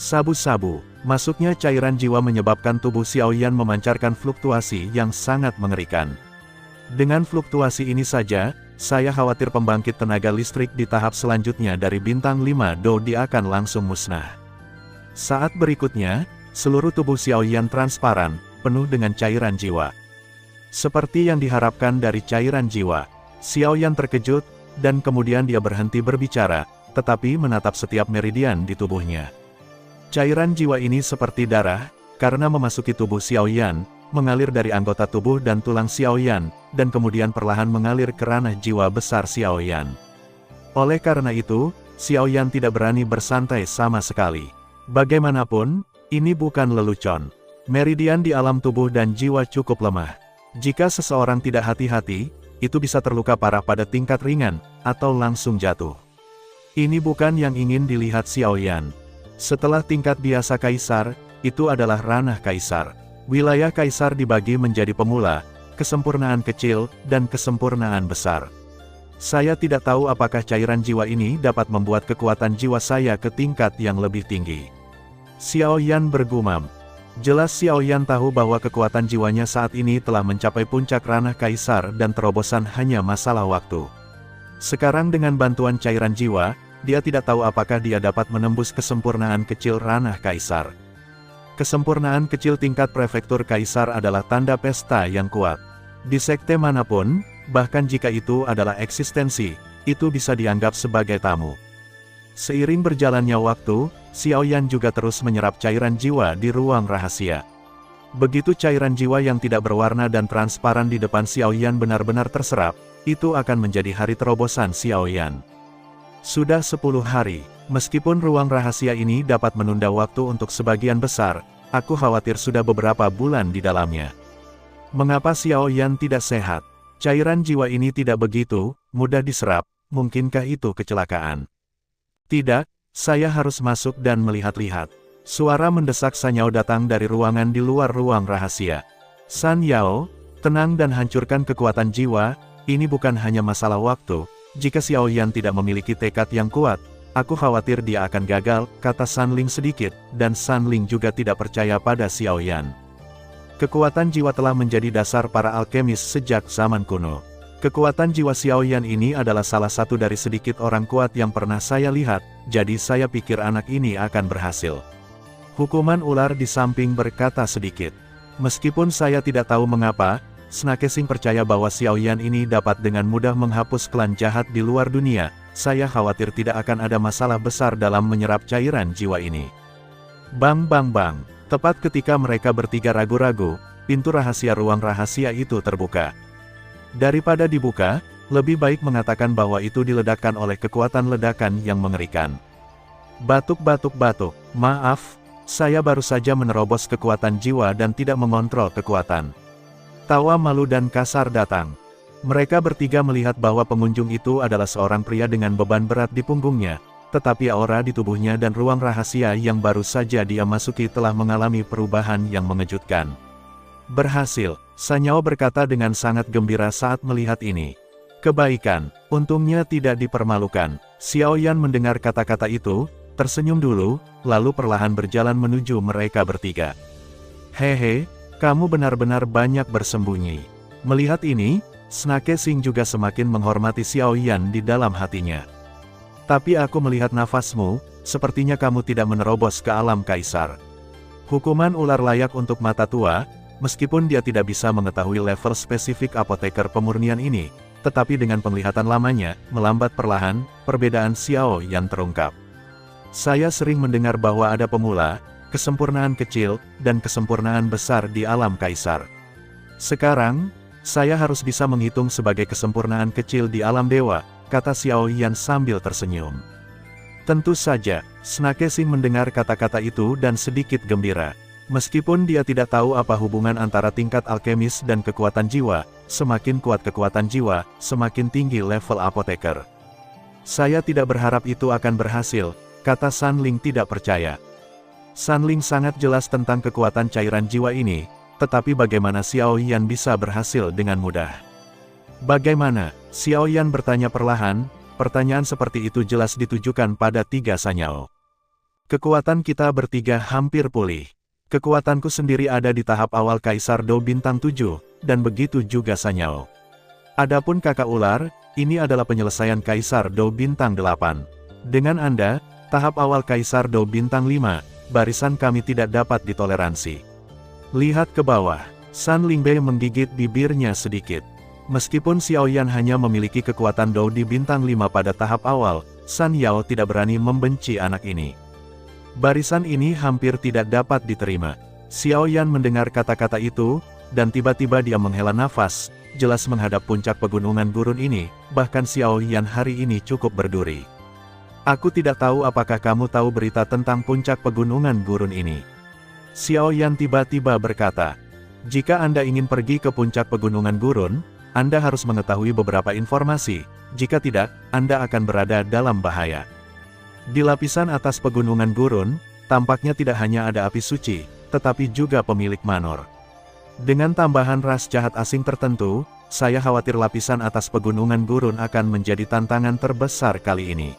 Sabu-sabu, masuknya cairan jiwa menyebabkan tubuh Xiaoyan memancarkan fluktuasi yang sangat mengerikan. Dengan fluktuasi ini saja, saya khawatir pembangkit tenaga listrik di tahap selanjutnya dari bintang 5 Dodi akan langsung musnah. Saat berikutnya, seluruh tubuh Xiaoyan transparan, penuh dengan cairan jiwa. Seperti yang diharapkan dari cairan jiwa, Xiaoyan terkejut, dan kemudian dia berhenti berbicara, tetapi menatap setiap meridian di tubuhnya. Cairan jiwa ini seperti darah, karena memasuki tubuh Xiaoyan, mengalir dari anggota tubuh dan tulang Xiaoyan, dan kemudian perlahan mengalir ke ranah jiwa besar Xiaoyan. Oleh karena itu, Xiaoyan tidak berani bersantai sama sekali. Bagaimanapun, ini bukan lelucon. Meridian di alam tubuh dan jiwa cukup lemah. Jika seseorang tidak hati-hati, itu bisa terluka parah pada tingkat ringan, atau langsung jatuh. Ini bukan yang ingin dilihat Xiao Yan. Setelah tingkat biasa kaisar, itu adalah ranah kaisar. Wilayah kaisar dibagi menjadi pemula, kesempurnaan kecil, dan kesempurnaan besar. Saya tidak tahu apakah cairan jiwa ini dapat membuat kekuatan jiwa saya ke tingkat yang lebih tinggi. Xiao Yan bergumam. Jelas Xiao Yan tahu bahwa kekuatan jiwanya saat ini telah mencapai puncak ranah kaisar dan terobosan hanya masalah waktu. Sekarang dengan bantuan cairan jiwa, dia tidak tahu apakah dia dapat menembus kesempurnaan kecil ranah kaisar. Kesempurnaan kecil tingkat prefektur kaisar adalah tanda pesta yang kuat. Di sekte manapun, bahkan jika itu adalah eksistensi, itu bisa dianggap sebagai tamu. Seiring berjalannya waktu, Xiao Yan juga terus menyerap cairan jiwa di ruang rahasia. Begitu cairan jiwa yang tidak berwarna dan transparan di depan Xiao Yan benar-benar terserap, itu akan menjadi hari terobosan Xiao Yan. Sudah 10 hari, meskipun ruang rahasia ini dapat menunda waktu untuk sebagian besar, aku khawatir sudah beberapa bulan di dalamnya. Mengapa Xiao Yan tidak sehat? Cairan jiwa ini tidak begitu mudah diserap, mungkinkah itu kecelakaan? Tidak, saya harus masuk dan melihat-lihat. Suara mendesak San Yao datang dari ruangan di luar ruang rahasia. San Yao, tenang dan hancurkan kekuatan jiwa, ini bukan hanya masalah waktu. Jika Xiao Yan tidak memiliki tekad yang kuat, aku khawatir dia akan gagal, kata San Ling sedikit, dan San Ling juga tidak percaya pada Xiao Yan. Kekuatan jiwa telah menjadi dasar para alkemis sejak zaman kuno. Kekuatan jiwa Xiao Yan ini adalah salah satu dari sedikit orang kuat yang pernah saya lihat, jadi saya pikir anak ini akan berhasil. Hukuman ular di samping berkata sedikit. Meskipun saya tidak tahu mengapa, Snake Sing percaya bahwa Xiao Yan ini dapat dengan mudah menghapus klan jahat di luar dunia. Saya khawatir tidak akan ada masalah besar dalam menyerap cairan jiwa ini. Bang bang bang. Tepat ketika mereka bertiga ragu-ragu, pintu rahasia ruang rahasia itu terbuka. Daripada dibuka, lebih baik mengatakan bahwa itu diledakkan oleh kekuatan ledakan yang mengerikan. Batuk-batuk-batuk, maaf, saya baru saja menerobos kekuatan jiwa dan tidak mengontrol kekuatan. Tawa malu dan kasar datang. Mereka bertiga melihat bahwa pengunjung itu adalah seorang pria dengan beban berat di punggungnya, tetapi aura di tubuhnya dan ruang rahasia yang baru saja dia masuki telah mengalami perubahan yang mengejutkan. Berhasil, San Yao berkata dengan sangat gembira saat melihat ini. Kebaikan, untungnya tidak dipermalukan. Xiao Yan mendengar kata-kata itu, tersenyum dulu, lalu perlahan berjalan menuju mereka bertiga. Hehe, kamu benar-benar banyak bersembunyi. Melihat ini, Snake Sing juga semakin menghormati Xiao Yan di dalam hatinya. Tapi aku melihat nafasmu, sepertinya kamu tidak menerobos ke alam kaisar. Hukuman ular layak untuk mata tua, meskipun dia tidak bisa mengetahui level spesifik apoteker pemurnian ini, tetapi dengan penglihatan lamanya, melambat perlahan, perbedaan Xiao Yan terungkap. Saya sering mendengar bahwa ada pemula, kesempurnaan kecil, dan kesempurnaan besar di alam kaisar. Sekarang, saya harus bisa menghitung sebagai kesempurnaan kecil di alam dewa, kata Xiao Yan sambil tersenyum. Tentu saja, Snake Sing mendengar kata-kata itu dan sedikit gembira. Meskipun dia tidak tahu apa hubungan antara tingkat alkemis dan kekuatan jiwa, semakin kuat kekuatan jiwa, semakin tinggi level apoteker. Saya tidak berharap itu akan berhasil, kata San Ling tidak percaya. San Ling sangat jelas tentang kekuatan cairan jiwa ini, tetapi bagaimana Xiao Yan bisa berhasil dengan mudah? Bagaimana? Xiao Yan bertanya perlahan, pertanyaan seperti itu jelas ditujukan pada tiga San Yao. Kekuatan kita bertiga hampir pulih. Kekuatanku sendiri ada di tahap awal Kaisar Do Bintang 7, dan begitu juga San Yao. Adapun kakak ular, ini adalah penyelesaian Kaisar Do Bintang 8. Dengan Anda, tahap awal Kaisar Do Bintang 5, barisan kami tidak dapat ditoleransi. Lihat ke bawah, San Lingbei menggigit bibirnya sedikit. Meskipun Xiao Yan hanya memiliki kekuatan Do di bintang 5 pada tahap awal, San Yao tidak berani membenci anak ini. Barisan ini hampir tidak dapat diterima. Xiao Yan mendengar kata-kata itu, dan tiba-tiba dia menghela nafas, jelas menghadap puncak pegunungan gurun ini, bahkan Xiao Yan hari ini cukup berduri. Aku tidak tahu apakah kamu tahu berita tentang puncak pegunungan gurun ini. Xiao Yan tiba-tiba berkata, jika Anda ingin pergi ke puncak pegunungan gurun, Anda harus mengetahui beberapa informasi, jika tidak, Anda akan berada dalam bahaya. Di lapisan atas pegunungan gurun, tampaknya tidak hanya ada api suci, tetapi juga pemilik manor. Dengan tambahan ras jahat asing tertentu, saya khawatir lapisan atas pegunungan gurun akan menjadi tantangan terbesar kali ini.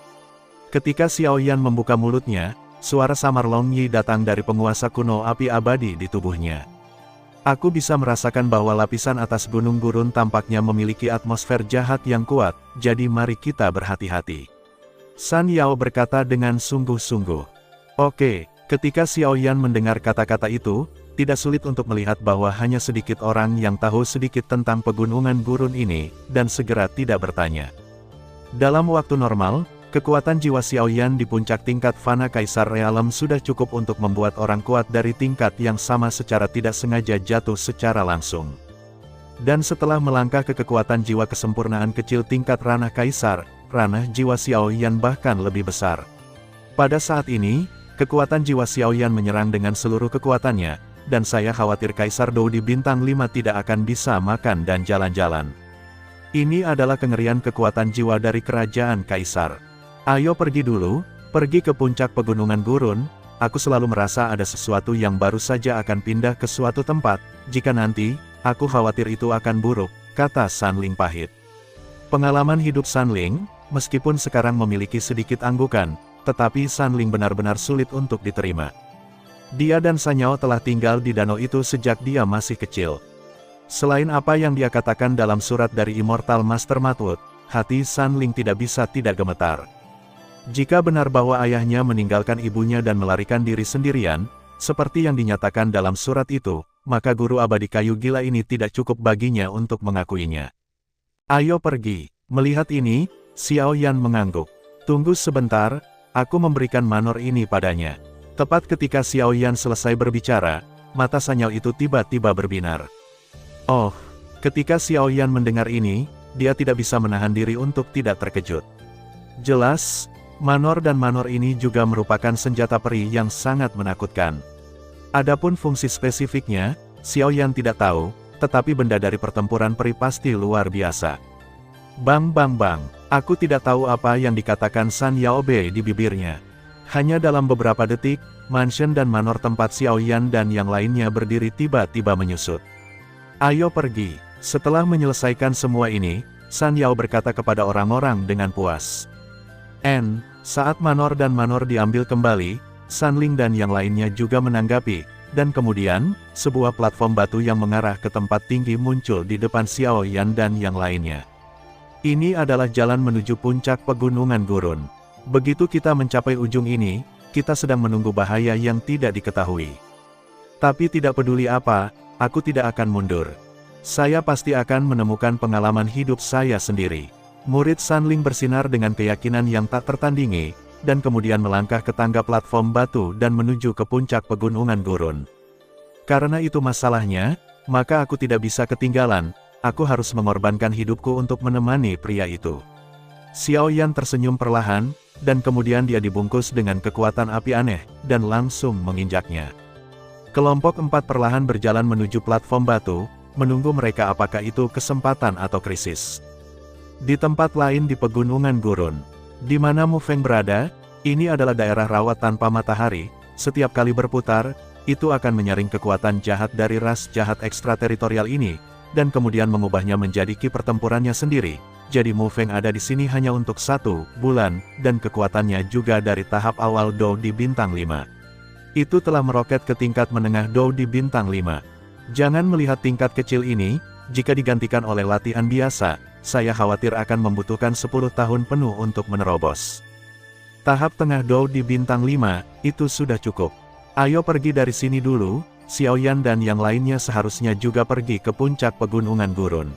Ketika Xiao Yan membuka mulutnya, suara samar Long Yi datang dari penguasa kuno api abadi di tubuhnya. Aku bisa merasakan bahwa lapisan atas gunung gurun tampaknya memiliki atmosfer jahat yang kuat, jadi mari kita berhati-hati. San Yao berkata dengan sungguh-sungguh. Oke, ketika Xiao Yan mendengar kata-kata itu, tidak sulit untuk melihat bahwa hanya sedikit orang yang tahu sedikit tentang pegunungan gurun ini, dan segera tidak bertanya. Dalam waktu normal, kekuatan jiwa Xiao Yan di puncak tingkat Fana Kaisar Realem sudah cukup untuk membuat orang kuat dari tingkat yang sama secara tidak sengaja jatuh secara langsung. Dan setelah melangkah ke kekuatan jiwa kesempurnaan kecil tingkat ranah Kaisar, ranah jiwa Xiao Yan bahkan lebih besar. Pada saat ini, kekuatan jiwa Xiao Yan menyerang dengan seluruh kekuatannya, dan saya khawatir Kaisar Dou di bintang 5 tidak akan bisa makan dan jalan-jalan. Ini adalah kengerian kekuatan jiwa dari kerajaan Kaisar. Ayo pergi dulu, pergi ke puncak pegunungan gurun, aku selalu merasa ada sesuatu yang baru saja akan pindah ke suatu tempat, jika nanti, aku khawatir itu akan buruk, kata San Ling pahit. Pengalaman hidup San Ling, meskipun sekarang memiliki sedikit anggukan, tetapi San Ling benar-benar sulit untuk diterima. Dia dan San Yao telah tinggal di danau itu sejak dia masih kecil. Selain apa yang dia katakan dalam surat dari Immortal Master Matwood, hati San Ling tidak bisa tidak gemetar. Jika benar bahwa ayahnya meninggalkan ibunya dan melarikan diri sendirian, seperti yang dinyatakan dalam surat itu, maka guru abadi kayu gila ini tidak cukup baginya untuk mengakuinya. Ayo pergi. Melihat ini, Xiao Yan mengangguk. Tunggu sebentar, aku memberikan manor ini padanya. Tepat ketika Xiao Yan selesai berbicara, mata San Yao itu tiba-tiba berbinar. Oh, ketika Xiao Yan mendengar ini, dia tidak bisa menahan diri untuk tidak terkejut. Jelas, manor dan manor ini juga merupakan senjata peri yang sangat menakutkan. Adapun fungsi spesifiknya, Xiao Yan tidak tahu, tetapi benda dari pertempuran peri pasti luar biasa. Bang bang bang, aku tidak tahu apa yang dikatakan San Yao Bei di bibirnya. Hanya dalam beberapa detik, mansion dan manor tempat Xiao Yan dan yang lainnya berdiri tiba-tiba menyusut. Ayo pergi. Setelah menyelesaikan semua ini, San Yao berkata kepada orang-orang dengan puas. Saat manor dan manor diambil kembali, San Ling dan yang lainnya juga menanggapi, dan kemudian, sebuah platform batu yang mengarah ke tempat tinggi muncul di depan Xiao Yan dan yang lainnya. Ini adalah jalan menuju puncak pegunungan gurun. Begitu kita mencapai ujung ini, kita sedang menunggu bahaya yang tidak diketahui. Tapi tidak peduli apa, aku tidak akan mundur. Saya pasti akan menemukan pengalaman hidup saya sendiri. Murid San Ling bersinar dengan keyakinan yang tak tertandingi, dan kemudian melangkah ke tangga platform batu dan menuju ke puncak pegunungan gurun. Karena itu masalahnya, maka aku tidak bisa ketinggalan, aku harus mengorbankan hidupku untuk menemani pria itu. Xiao Yan tersenyum perlahan, dan kemudian dia dibungkus dengan kekuatan api aneh, dan langsung menginjaknya. Kelompok 4 perlahan berjalan menuju platform batu, menunggu mereka apakah itu kesempatan atau krisis. Di tempat lain di pegunungan gurun, di mana Mu Feng berada, ini adalah daerah rawa tanpa matahari, setiap kali berputar, itu akan menyaring kekuatan jahat dari ras jahat ekstrateritorial ini, dan kemudian mengubahnya menjadi ki pertempurannya sendiri. Jadi Mu Feng ada di sini hanya untuk 1 bulan, dan kekuatannya juga dari tahap awal Dou di bintang 5. Itu telah meroket ke tingkat menengah Dou di bintang 5. Jangan melihat tingkat kecil ini, jika digantikan oleh latihan biasa, saya khawatir akan membutuhkan 10 tahun penuh untuk menerobos. Tahap tengah Dou di bintang 5, itu sudah cukup. Ayo pergi dari sini dulu, Xiao Yan dan yang lainnya seharusnya juga pergi ke puncak pegunungan gurun.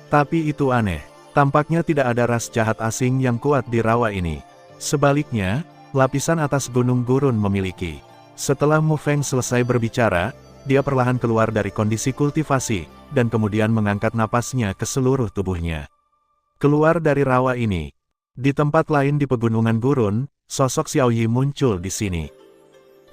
Tapi itu aneh, tampaknya tidak ada ras jahat asing yang kuat di rawa ini. Sebaliknya, lapisan atas gunung gurun memiliki. Setelah Mu Feng selesai berbicara, dia perlahan keluar dari kondisi kultivasi, dan kemudian mengangkat napasnya ke seluruh tubuhnya. Keluar dari rawa ini. Di tempat lain di pegunungan gurun, sosok Xiao Yi muncul di sini.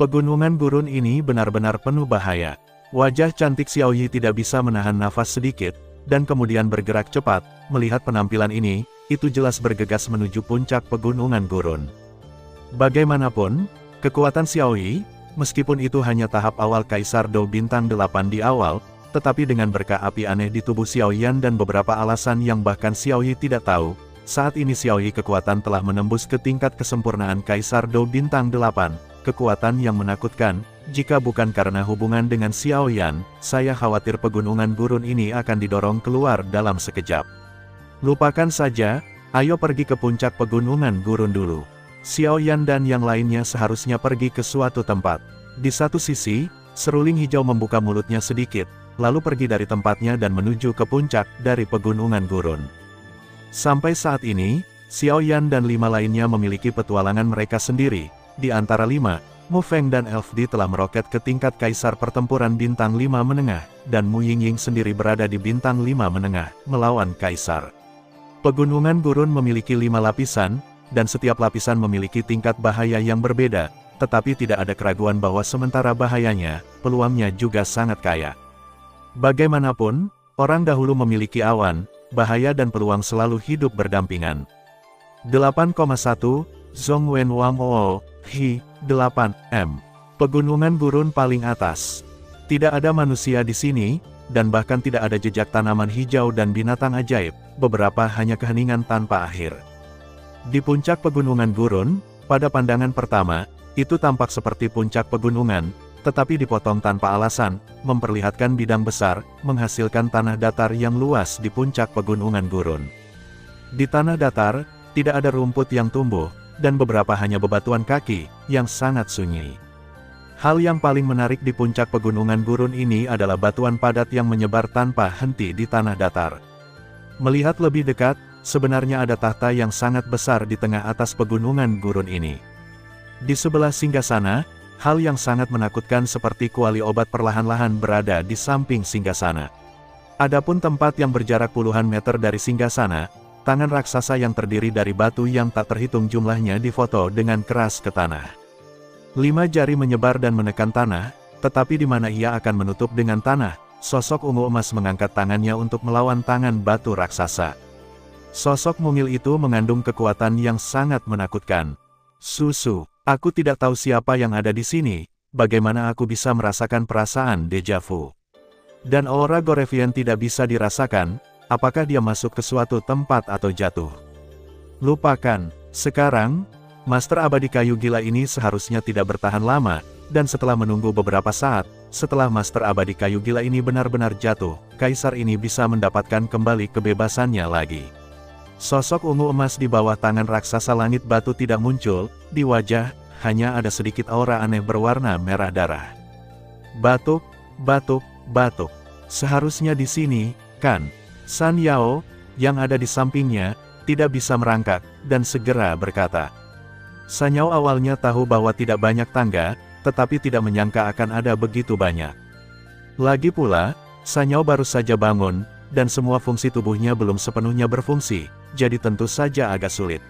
Pegunungan gurun ini benar-benar penuh bahaya. Wajah cantik Xiao Yi tidak bisa menahan nafas sedikit, dan kemudian bergerak cepat. Melihat penampilan ini, itu jelas bergegas menuju puncak pegunungan gurun. Bagaimanapun, kekuatan Xiaoyi, meskipun itu hanya tahap awal Kaisar Dou Bintang 8 di awal, tetapi dengan berkah api aneh di tubuh Xiaoyan dan beberapa alasan yang bahkan Xiaoyi tidak tahu, saat ini Xiaoyi kekuatan telah menembus ke tingkat kesempurnaan Kaisar Dou Bintang 8, kekuatan yang menakutkan. Jika bukan karena hubungan dengan Xiaoyan, saya khawatir pegunungan gurun ini akan didorong keluar dalam sekejap. Lupakan saja, ayo pergi ke puncak pegunungan gurun dulu. Xiaoyan dan yang lainnya seharusnya pergi ke suatu tempat. Di satu sisi, seruling hijau membuka mulutnya sedikit, lalu pergi dari tempatnya dan menuju ke puncak dari pegunungan gurun. Sampai saat ini, Xiaoyan dan 5 lainnya memiliki petualangan mereka sendiri. Di antara 5, Mu Feng dan Elf Di telah meroket ke tingkat Kaisar Pertempuran Bintang 5 Menengah, dan Mu Yingying sendiri berada di Bintang 5 Menengah, melawan Kaisar. Pegunungan gurun memiliki 5 lapisan, dan setiap lapisan memiliki tingkat bahaya yang berbeda, tetapi tidak ada keraguan bahwa sementara bahayanya, peluangnya juga sangat kaya. Bagaimanapun, orang dahulu memiliki awan, bahaya dan peluang selalu hidup berdampingan. 8,1, Zhongwen Wang Oo, Hi, 8M. Pegunungan gurun paling atas. Tidak ada manusia di sini, dan bahkan tidak ada jejak tanaman hijau dan binatang ajaib, beberapa hanya keheningan tanpa akhir. Di puncak pegunungan gurun, pada pandangan pertama, itu tampak seperti puncak pegunungan, tetapi dipotong tanpa alasan, memperlihatkan bidang besar, menghasilkan tanah datar yang luas di puncak pegunungan gurun. Di tanah datar, tidak ada rumput yang tumbuh, dan beberapa hanya bebatuan kaki, yang sangat sunyi. Hal yang paling menarik di puncak pegunungan gurun ini adalah batuan padat yang menyebar tanpa henti di tanah datar. Melihat lebih dekat, sebenarnya ada tahta yang sangat besar di tengah atas pegunungan gurun ini. Di sebelah singgasana, hal yang sangat menakutkan seperti kuali obat perlahan-lahan berada di samping singgasana. Adapun tempat yang berjarak puluhan meter dari singgasana, tangan raksasa yang terdiri dari batu yang tak terhitung jumlahnya difoto dengan keras ke tanah. 5 jari menyebar dan menekan tanah, tetapi di mana ia akan menutup dengan tanah, sosok ungu emas mengangkat tangannya untuk melawan tangan batu raksasa. Sosok mungil itu mengandung kekuatan yang sangat menakutkan. Susu, aku tidak tahu siapa yang ada di sini, bagaimana aku bisa merasakan perasaan deja vu. Dan aura Gorevian tidak bisa dirasakan. Apakah dia masuk ke suatu tempat atau jatuh? Lupakan. Sekarang, Master Abadi Kayu Gila ini seharusnya tidak bertahan lama, dan setelah menunggu beberapa saat, setelah Master Abadi Kayu Gila ini benar-benar jatuh, Kaisar ini bisa mendapatkan kembali kebebasannya lagi. Sosok ungu emas di bawah tangan raksasa langit batu tidak muncul, di wajah, hanya ada sedikit aura aneh berwarna merah darah. Batuk, batuk, batuk. Seharusnya di sini, kan? San Yao, yang ada di sampingnya, tidak bisa merangkak, dan segera berkata. San Yao awalnya tahu bahwa tidak banyak tangga, tetapi tidak menyangka akan ada begitu banyak. Lagi pula, San Yao baru saja bangun, dan semua fungsi tubuhnya belum sepenuhnya berfungsi, jadi tentu saja agak sulit.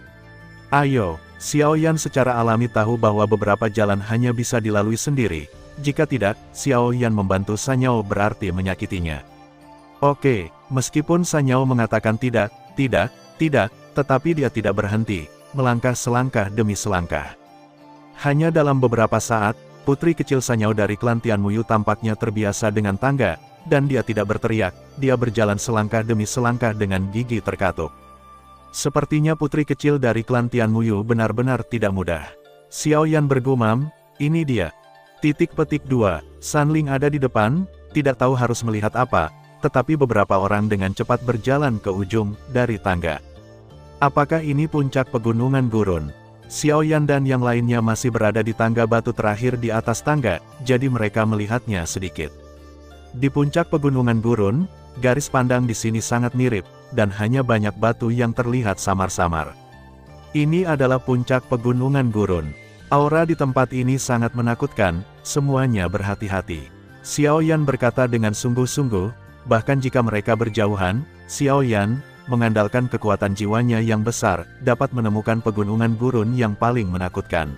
Ayo, Xiaoyan secara alami tahu bahwa beberapa jalan hanya bisa dilalui sendiri, jika tidak, Xiaoyan membantu San Yao berarti menyakitinya. Oke, meskipun San Yao mengatakan tidak, tetapi dia tidak berhenti, melangkah selangkah demi selangkah. Hanya dalam beberapa saat, putri kecil San Yao dari klan Tianmuyu tampaknya terbiasa dengan tangga, dan dia tidak berteriak, dia berjalan selangkah demi selangkah dengan gigi terkatuk. Sepertinya putri kecil dari klan Tianmuyu benar-benar tidak mudah. Xiaoyan bergumam, ini dia. Titik petik 2, Sanling ada di depan, tidak tahu harus melihat apa, tetapi beberapa orang dengan cepat berjalan ke ujung dari tangga. Apakah ini puncak pegunungan gurun? Xiaoyan dan yang lainnya masih berada di tangga batu terakhir di atas tangga, jadi mereka melihatnya sedikit. Di puncak pegunungan gurun, garis pandang di sini sangat mirip, dan hanya banyak batu yang terlihat samar-samar. Ini adalah puncak pegunungan gurun. Aura di tempat ini sangat menakutkan, semuanya berhati-hati. Xiaoyan berkata dengan sungguh-sungguh, bahkan jika mereka berjauhan, Xiaoyan, mengandalkan kekuatan jiwanya yang besar, dapat menemukan pegunungan gurun yang paling menakutkan.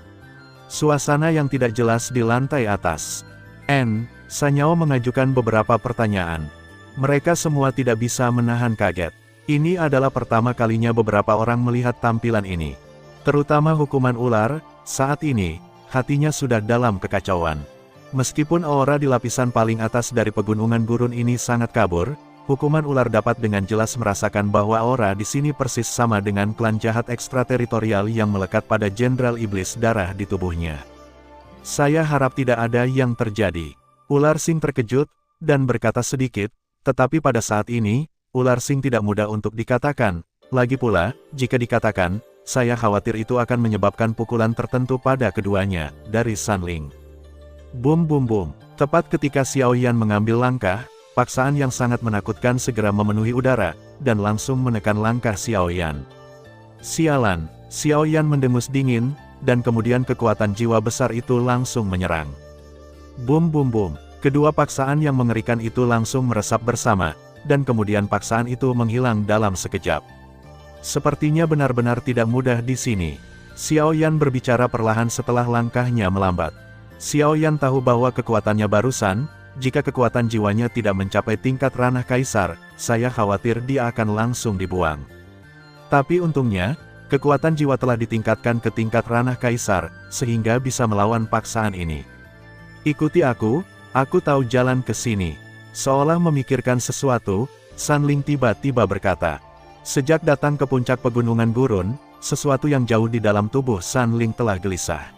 Suasana yang tidak jelas di lantai atas. San Yao mengajukan beberapa pertanyaan. Mereka semua tidak bisa menahan kaget. Ini adalah pertama kalinya beberapa orang melihat tampilan ini. Terutama hukuman ular, Saat ini, hatinya sudah dalam kekacauan. Meskipun aura di lapisan paling atas dari pegunungan gurun ini sangat kabur, hukuman ular dapat dengan jelas merasakan bahwa aura di sini persis sama dengan klan jahat ekstrateritorial yang melekat pada Jenderal Iblis Darah di tubuhnya. Saya harap tidak ada yang terjadi. Ular Sing terkejut, dan berkata sedikit, tetapi pada saat ini, Ular Sing tidak mudah untuk dikatakan. Lagi pula, jika dikatakan, saya khawatir itu akan menyebabkan pukulan tertentu pada keduanya, dari Sanling. Bum bum bum. Tepat ketika Xiao Yan mengambil langkah, paksaan yang sangat menakutkan segera memenuhi udara, dan langsung menekan langkah Xiao Yan. Sialan, Xiao Yan mendengus dingin, dan kemudian kekuatan jiwa besar itu langsung menyerang. Bum bum bum. Kedua paksaan yang mengerikan itu langsung meresap bersama, dan kemudian paksaan itu menghilang dalam sekejap. Sepertinya benar-benar tidak mudah di sini. Xiao Yan berbicara perlahan setelah langkahnya melambat. Xiao Yan tahu bahwa kekuatannya barusan, jika kekuatan jiwanya tidak mencapai tingkat ranah kaisar, saya khawatir dia akan langsung dibuang. Tapi untungnya, kekuatan jiwa telah ditingkatkan ke tingkat ranah kaisar, sehingga bisa melawan paksaan ini. Ikuti aku tahu jalan ke sini. Seolah memikirkan sesuatu, Sanling tiba-tiba berkata. Sejak datang ke puncak pegunungan gurun, sesuatu yang jauh di dalam tubuh Sanling telah gelisah.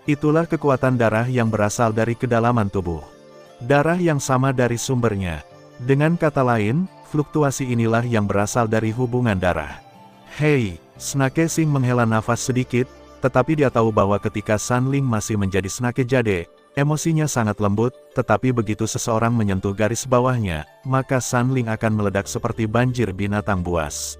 Itulah kekuatan darah yang berasal dari kedalaman tubuh. Darah yang sama dari sumbernya. Dengan kata lain, fluktuasi inilah yang berasal dari hubungan darah. Hei, Snake Sing menghela nafas sedikit, tetapi dia tahu bahwa ketika Sanling masih menjadi Snake Jade, emosinya sangat lembut, tetapi begitu seseorang menyentuh garis bawahnya, maka Sanling akan meledak seperti banjir binatang buas.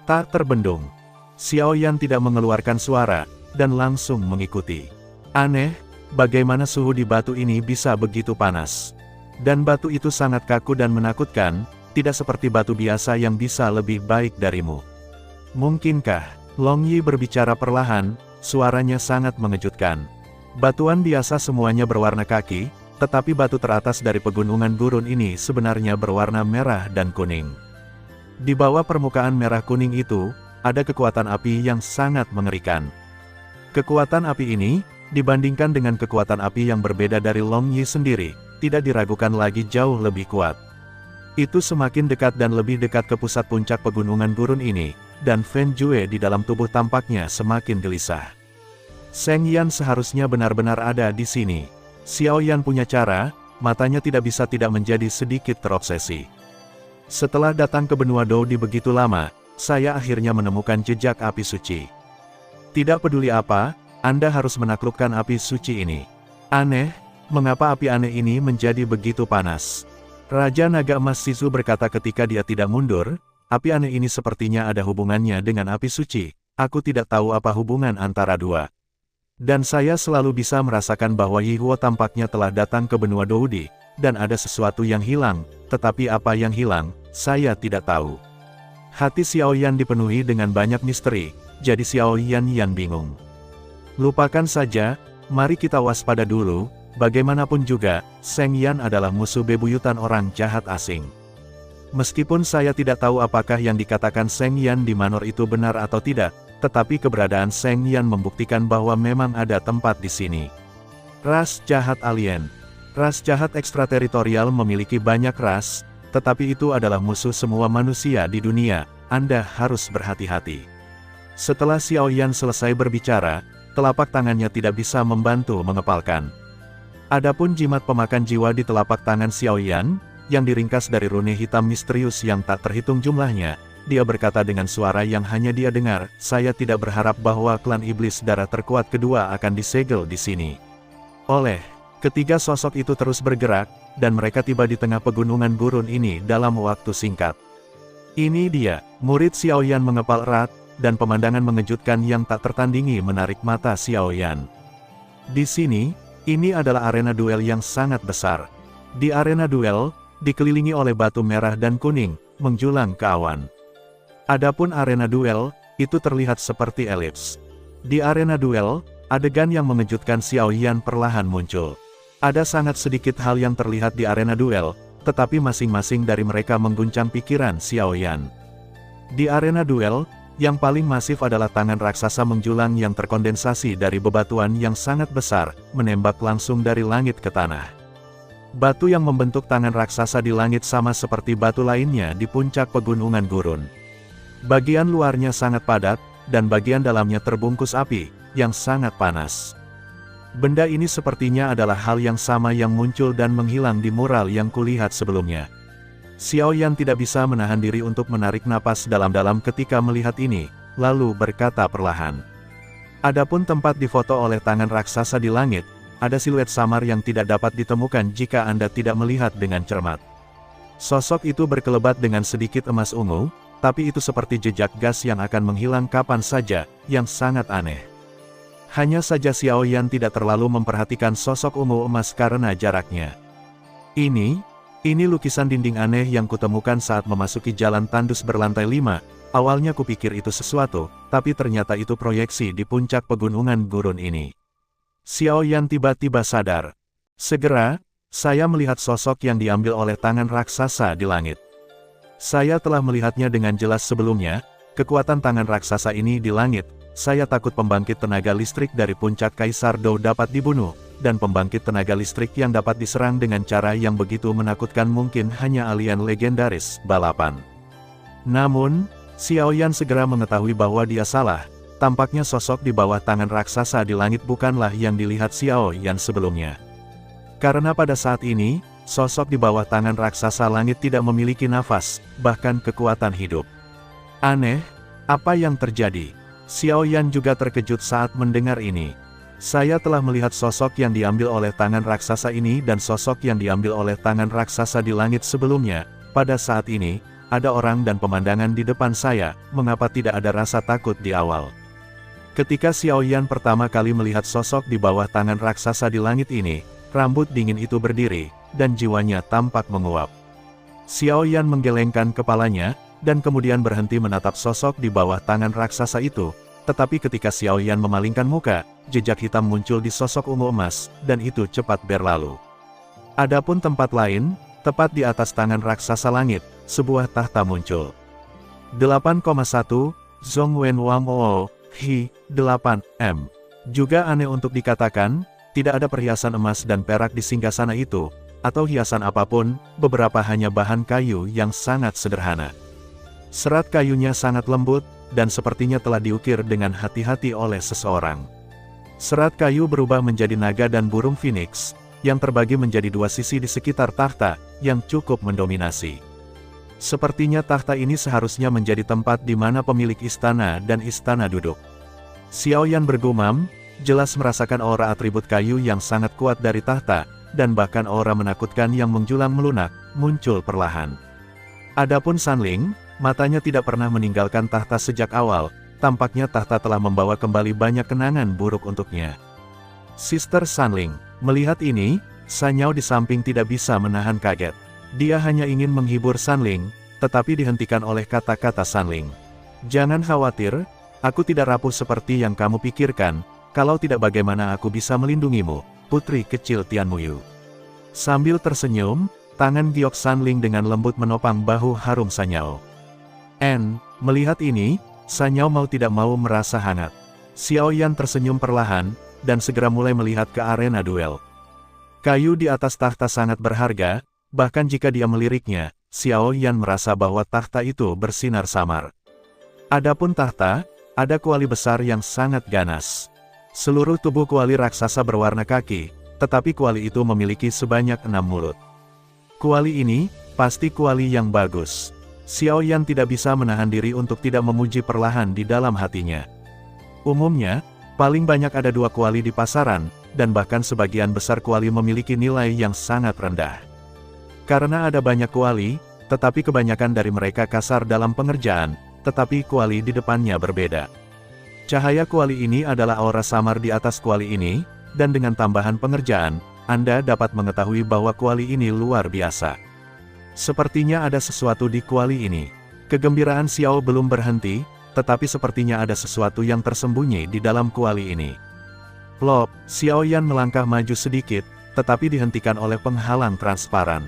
Tak terbendung. Xiao Yan tidak mengeluarkan suara, dan langsung mengikuti. Aneh, bagaimana suhu di batu ini bisa begitu panas. Dan batu itu sangat kaku dan menakutkan, tidak seperti batu biasa yang bisa lebih baik darimu. Mungkinkah? Long Yi berbicara perlahan, suaranya sangat mengejutkan. Batuan biasa semuanya berwarna kaki, tetapi batu teratas dari pegunungan gurun ini sebenarnya berwarna merah dan kuning. Di bawah permukaan merah kuning itu, ada kekuatan api yang sangat mengerikan. Kekuatan api ini, dibandingkan dengan kekuatan api yang berbeda dari Long Yi sendiri, tidak diragukan lagi jauh lebih kuat. Itu semakin dekat dan lebih dekat ke pusat puncak pegunungan gurun ini, dan Fen Jue di dalam tubuh tampaknya semakin gelisah. Seng Yan seharusnya benar-benar ada di sini. Xiao Yan punya cara, matanya tidak bisa tidak menjadi sedikit terobsesi. Setelah datang ke benua Dou di begitu lama, saya akhirnya menemukan jejak api suci. Tidak peduli apa, Anda harus menaklukkan api suci ini. Aneh, mengapa api aneh ini menjadi begitu panas? Raja Naga Emas Sisu berkata ketika dia tidak mundur, api aneh ini sepertinya ada hubungannya dengan api suci. Aku tidak tahu apa hubungan antara dua. Dan saya selalu bisa merasakan bahwa Yi Huo tampaknya telah datang ke benua Doudi, dan ada sesuatu yang hilang, tetapi apa yang hilang, saya tidak tahu. Hati Xiao Yan dipenuhi dengan banyak misteri, jadi Xiao Yan bingung. Lupakan saja, mari kita waspada dulu, bagaimanapun juga, Seng Yan adalah musuh bebuyutan orang jahat asing. Meskipun saya tidak tahu apakah yang dikatakan Seng Yan di Manor itu benar atau tidak, tetapi keberadaan Seng Yan membuktikan bahwa memang ada tempat di sini. Ras jahat alien. Ras jahat ekstrateritorial memiliki banyak ras, tetapi itu adalah musuh semua manusia di dunia, Anda harus berhati-hati. Setelah Xiao Yan selesai berbicara, telapak tangannya tidak bisa membantu mengepalkan. Adapun jimat pemakan jiwa di telapak tangan Xiao Yan, yang diringkas dari rune hitam misterius yang tak terhitung jumlahnya, dia berkata dengan suara yang hanya dia dengar, saya tidak berharap bahwa klan iblis darah terkuat kedua akan disegel di sini. Ketiga sosok itu terus bergerak, dan mereka tiba di tengah pegunungan gurun ini dalam waktu singkat. Ini dia, murid Xiao Yan mengepal erat, dan pemandangan mengejutkan yang tak tertandingi menarik mata Xiao Yan. Di sini, ini adalah arena duel yang sangat besar. Di arena duel, dikelilingi oleh batu merah dan kuning, menjulang ke awan. Adapun arena duel, itu terlihat seperti elips. Di arena duel, adegan yang mengejutkan Xiao Yan perlahan muncul. Ada sangat sedikit hal yang terlihat di arena duel, tetapi masing-masing dari mereka mengguncang pikiran Xiao Yan. Di arena duel, Yang paling masif adalah tangan raksasa menjulang yang terkondensasi dari bebatuan yang sangat besar, menembak langsung dari langit ke tanah. Batu yang membentuk tangan raksasa di langit sama seperti batu lainnya di puncak pegunungan gurun. Bagian luarnya sangat padat, dan bagian dalamnya terbungkus api, yang sangat panas. Benda ini sepertinya adalah hal yang sama yang muncul dan menghilang di mural yang kulihat sebelumnya. Xiao Yan tidak bisa menahan diri untuk menarik napas dalam-dalam ketika melihat ini, lalu berkata perlahan. Adapun tempat difoto oleh tangan raksasa di langit, ada siluet samar yang tidak dapat ditemukan jika Anda tidak melihat dengan cermat. Sosok itu berkelebat dengan sedikit emas ungu, tapi itu seperti jejak gas yang akan menghilang kapan saja, yang sangat aneh. Hanya saja Xiao Yan tidak terlalu memperhatikan sosok ungu emas karena jaraknya. Ini lukisan dinding aneh yang kutemukan saat memasuki jalan tandus berlantai 5, awalnya kupikir itu sesuatu, tapi ternyata itu proyeksi di puncak pegunungan gurun ini. Xiao Yan tiba-tiba sadar. Segera, saya melihat sosok yang diambil oleh tangan raksasa di langit. Saya telah melihatnya dengan jelas sebelumnya, kekuatan tangan raksasa ini di langit, saya takut pembangkit tenaga listrik dari puncak Kaisar Dou dapat dibunuh. Dan pembangkit tenaga listrik yang dapat diserang dengan cara yang begitu menakutkan mungkin hanya alien legendaris balapan. Namun, Xiao Yan segera mengetahui bahwa dia salah, tampaknya sosok di bawah tangan raksasa di langit bukanlah yang dilihat Xiao Yan sebelumnya. Karena pada saat ini, sosok di bawah tangan raksasa langit tidak memiliki nafas, bahkan kekuatan hidup. Aneh, apa yang terjadi? Xiao Yan juga terkejut saat mendengar ini. Saya telah melihat sosok yang diambil oleh tangan raksasa ini dan sosok yang diambil oleh tangan raksasa di langit sebelumnya. Pada saat ini, ada orang dan pemandangan di depan saya, mengapa tidak ada rasa takut di awal? Ketika Xiao Yan pertama kali melihat sosok di bawah tangan raksasa di langit ini, rambut dingin itu berdiri, dan jiwanya tampak menguap. Xiao Yan menggelengkan kepalanya, dan kemudian berhenti menatap sosok di bawah tangan raksasa itu. Tetapi ketika Xiao Yan memalingkan muka, jejak hitam muncul di sosok ungu emas, dan itu cepat berlalu. Adapun tempat lain, tepat di atas tangan raksasa langit, sebuah tahta muncul. 8,1, Zhongwen Wang Oo, Hi, 8M. Juga aneh untuk dikatakan, tidak ada perhiasan emas dan perak di singgasana itu, atau hiasan apapun, beberapa hanya bahan kayu yang sangat sederhana. Serat kayunya sangat lembut, dan sepertinya telah diukir dengan hati-hati oleh seseorang. Serat kayu berubah menjadi naga dan burung phoenix, yang terbagi menjadi dua sisi di sekitar tahta, yang cukup mendominasi. Sepertinya tahta ini seharusnya menjadi tempat di mana pemilik istana dan istana duduk. Xiao Yan bergumam, jelas merasakan aura atribut kayu yang sangat kuat dari tahta, dan bahkan aura menakutkan yang menjulang melunak, muncul perlahan. Adapun Sanling, matanya tidak pernah meninggalkan tahta sejak awal, tampaknya tahta telah membawa kembali banyak kenangan buruk untuknya. Sister Sanling, melihat ini, Sanyao di samping tidak bisa menahan kaget. Dia hanya ingin menghibur Sanling, tetapi dihentikan oleh kata-kata Sanling. Jangan khawatir, aku tidak rapuh seperti yang kamu pikirkan, kalau tidak bagaimana aku bisa melindungimu, putri kecil Tianmuyu. Sambil tersenyum, tangan giok Sanling dengan lembut menopang bahu harum Sanyao. Melihat ini, Sanyao mau tidak mau merasa hangat. Xiao Yan tersenyum perlahan, dan segera mulai melihat ke arena duel. Kayu di atas tahta sangat berharga, bahkan jika dia meliriknya, Xiao Yan merasa bahwa tahta itu bersinar samar. Adapun tahta, ada kuali besar yang sangat ganas. Seluruh tubuh kuali raksasa berwarna kaki, tetapi kuali itu memiliki sebanyak 6 mulut. Kuali ini, pasti kuali yang bagus. Xiao Yan tidak bisa menahan diri untuk tidak memuji perlahan di dalam hatinya. Umumnya, paling banyak ada 2 kuali di pasaran, dan bahkan sebagian besar kuali memiliki nilai yang sangat rendah. Karena ada banyak kuali, tetapi kebanyakan dari mereka kasar dalam pengerjaan, tetapi kuali di depannya berbeda. Cahaya kuali ini adalah aura samar di atas kuali ini, dan dengan tambahan pengerjaan, Anda dapat mengetahui bahwa kuali ini luar biasa. Sepertinya ada sesuatu di kuali ini. Kegembiraan Xiao belum berhenti, tetapi sepertinya ada sesuatu yang tersembunyi di dalam kuali ini. Plop, Xiao Yan melangkah maju sedikit, tetapi dihentikan oleh penghalang transparan.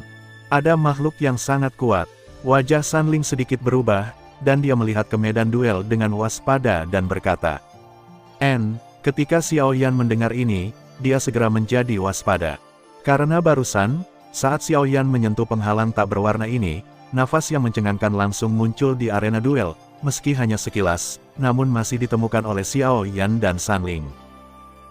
Ada makhluk yang sangat kuat. Wajah Sanling sedikit berubah, dan dia melihat ke medan duel dengan waspada dan berkata, Ketika Xiao Yan mendengar ini, dia segera menjadi waspada. Karena barusan, saat Xiao Yan menyentuh penghalang tak berwarna ini, nafas yang mencengangkan langsung muncul di arena duel, meski hanya sekilas, namun masih ditemukan oleh Xiao Yan dan Sanling.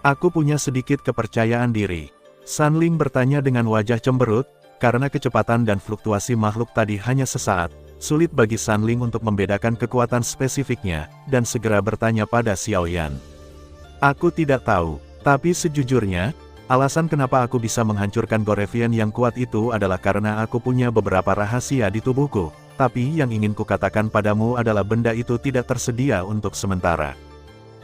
Aku punya sedikit kepercayaan diri. Sanling bertanya dengan wajah cemberut, karena kecepatan dan fluktuasi makhluk tadi hanya sesaat, sulit bagi Sanling untuk membedakan kekuatan spesifiknya, dan segera bertanya pada Xiao Yan. Aku tidak tahu, tapi sejujurnya, alasan kenapa aku bisa menghancurkan Gorevian yang kuat itu adalah karena aku punya beberapa rahasia di tubuhku, tapi yang ingin kukatakan padamu adalah benda itu tidak tersedia untuk sementara.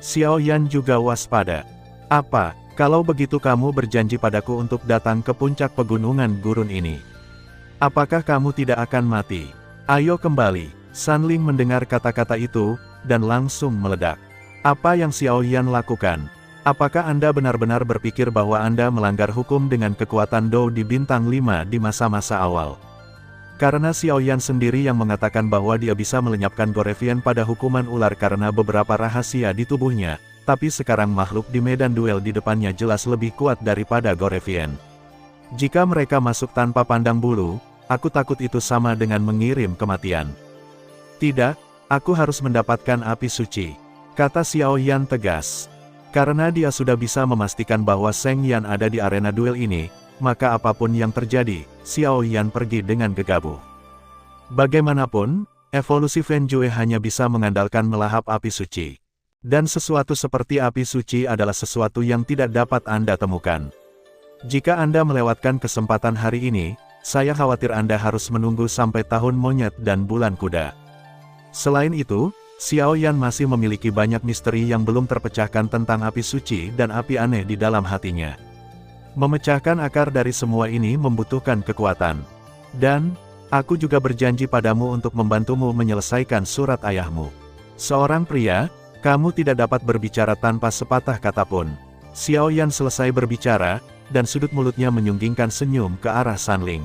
Xiao Yan juga waspada. Apa, kalau begitu kamu berjanji padaku untuk datang ke puncak pegunungan gurun ini? Apakah kamu tidak akan mati? Ayo kembali. Sanling mendengar kata-kata itu, dan langsung meledak. Apa yang Xiao Yan lakukan? Apakah Anda benar-benar berpikir bahwa Anda melanggar hukum dengan kekuatan Dou di bintang 5 di masa-masa awal? Karena Xiao Yan sendiri yang mengatakan bahwa dia bisa melenyapkan Gorevian pada hukuman ular karena beberapa rahasia di tubuhnya, tapi sekarang makhluk di medan duel di depannya jelas lebih kuat daripada Gorevian. Jika mereka masuk tanpa pandang bulu, aku takut itu sama dengan mengirim kematian. Tidak, aku harus mendapatkan api suci, kata Xiao Yan tegas. Karena dia sudah bisa memastikan bahwa Seng Yan ada di arena duel ini, maka apapun yang terjadi, Xiao Yan pergi dengan gegabah. Bagaimanapun, evolusi Fenjue hanya bisa mengandalkan melahap api suci. Dan sesuatu seperti api suci adalah sesuatu yang tidak dapat Anda temukan. Jika Anda melewatkan kesempatan hari ini, saya khawatir Anda harus menunggu sampai tahun monyet dan bulan kuda. Selain itu, Xiao Yan masih memiliki banyak misteri yang belum terpecahkan tentang api suci dan api aneh di dalam hatinya. Memecahkan akar dari semua ini membutuhkan kekuatan. Dan, aku juga berjanji padamu untuk membantumu menyelesaikan surat ayahmu. Seorang pria, kamu tidak dapat berbicara tanpa sepatah kata pun. Xiao Yan selesai berbicara, dan sudut mulutnya menyunggingkan senyum ke arah Sanling.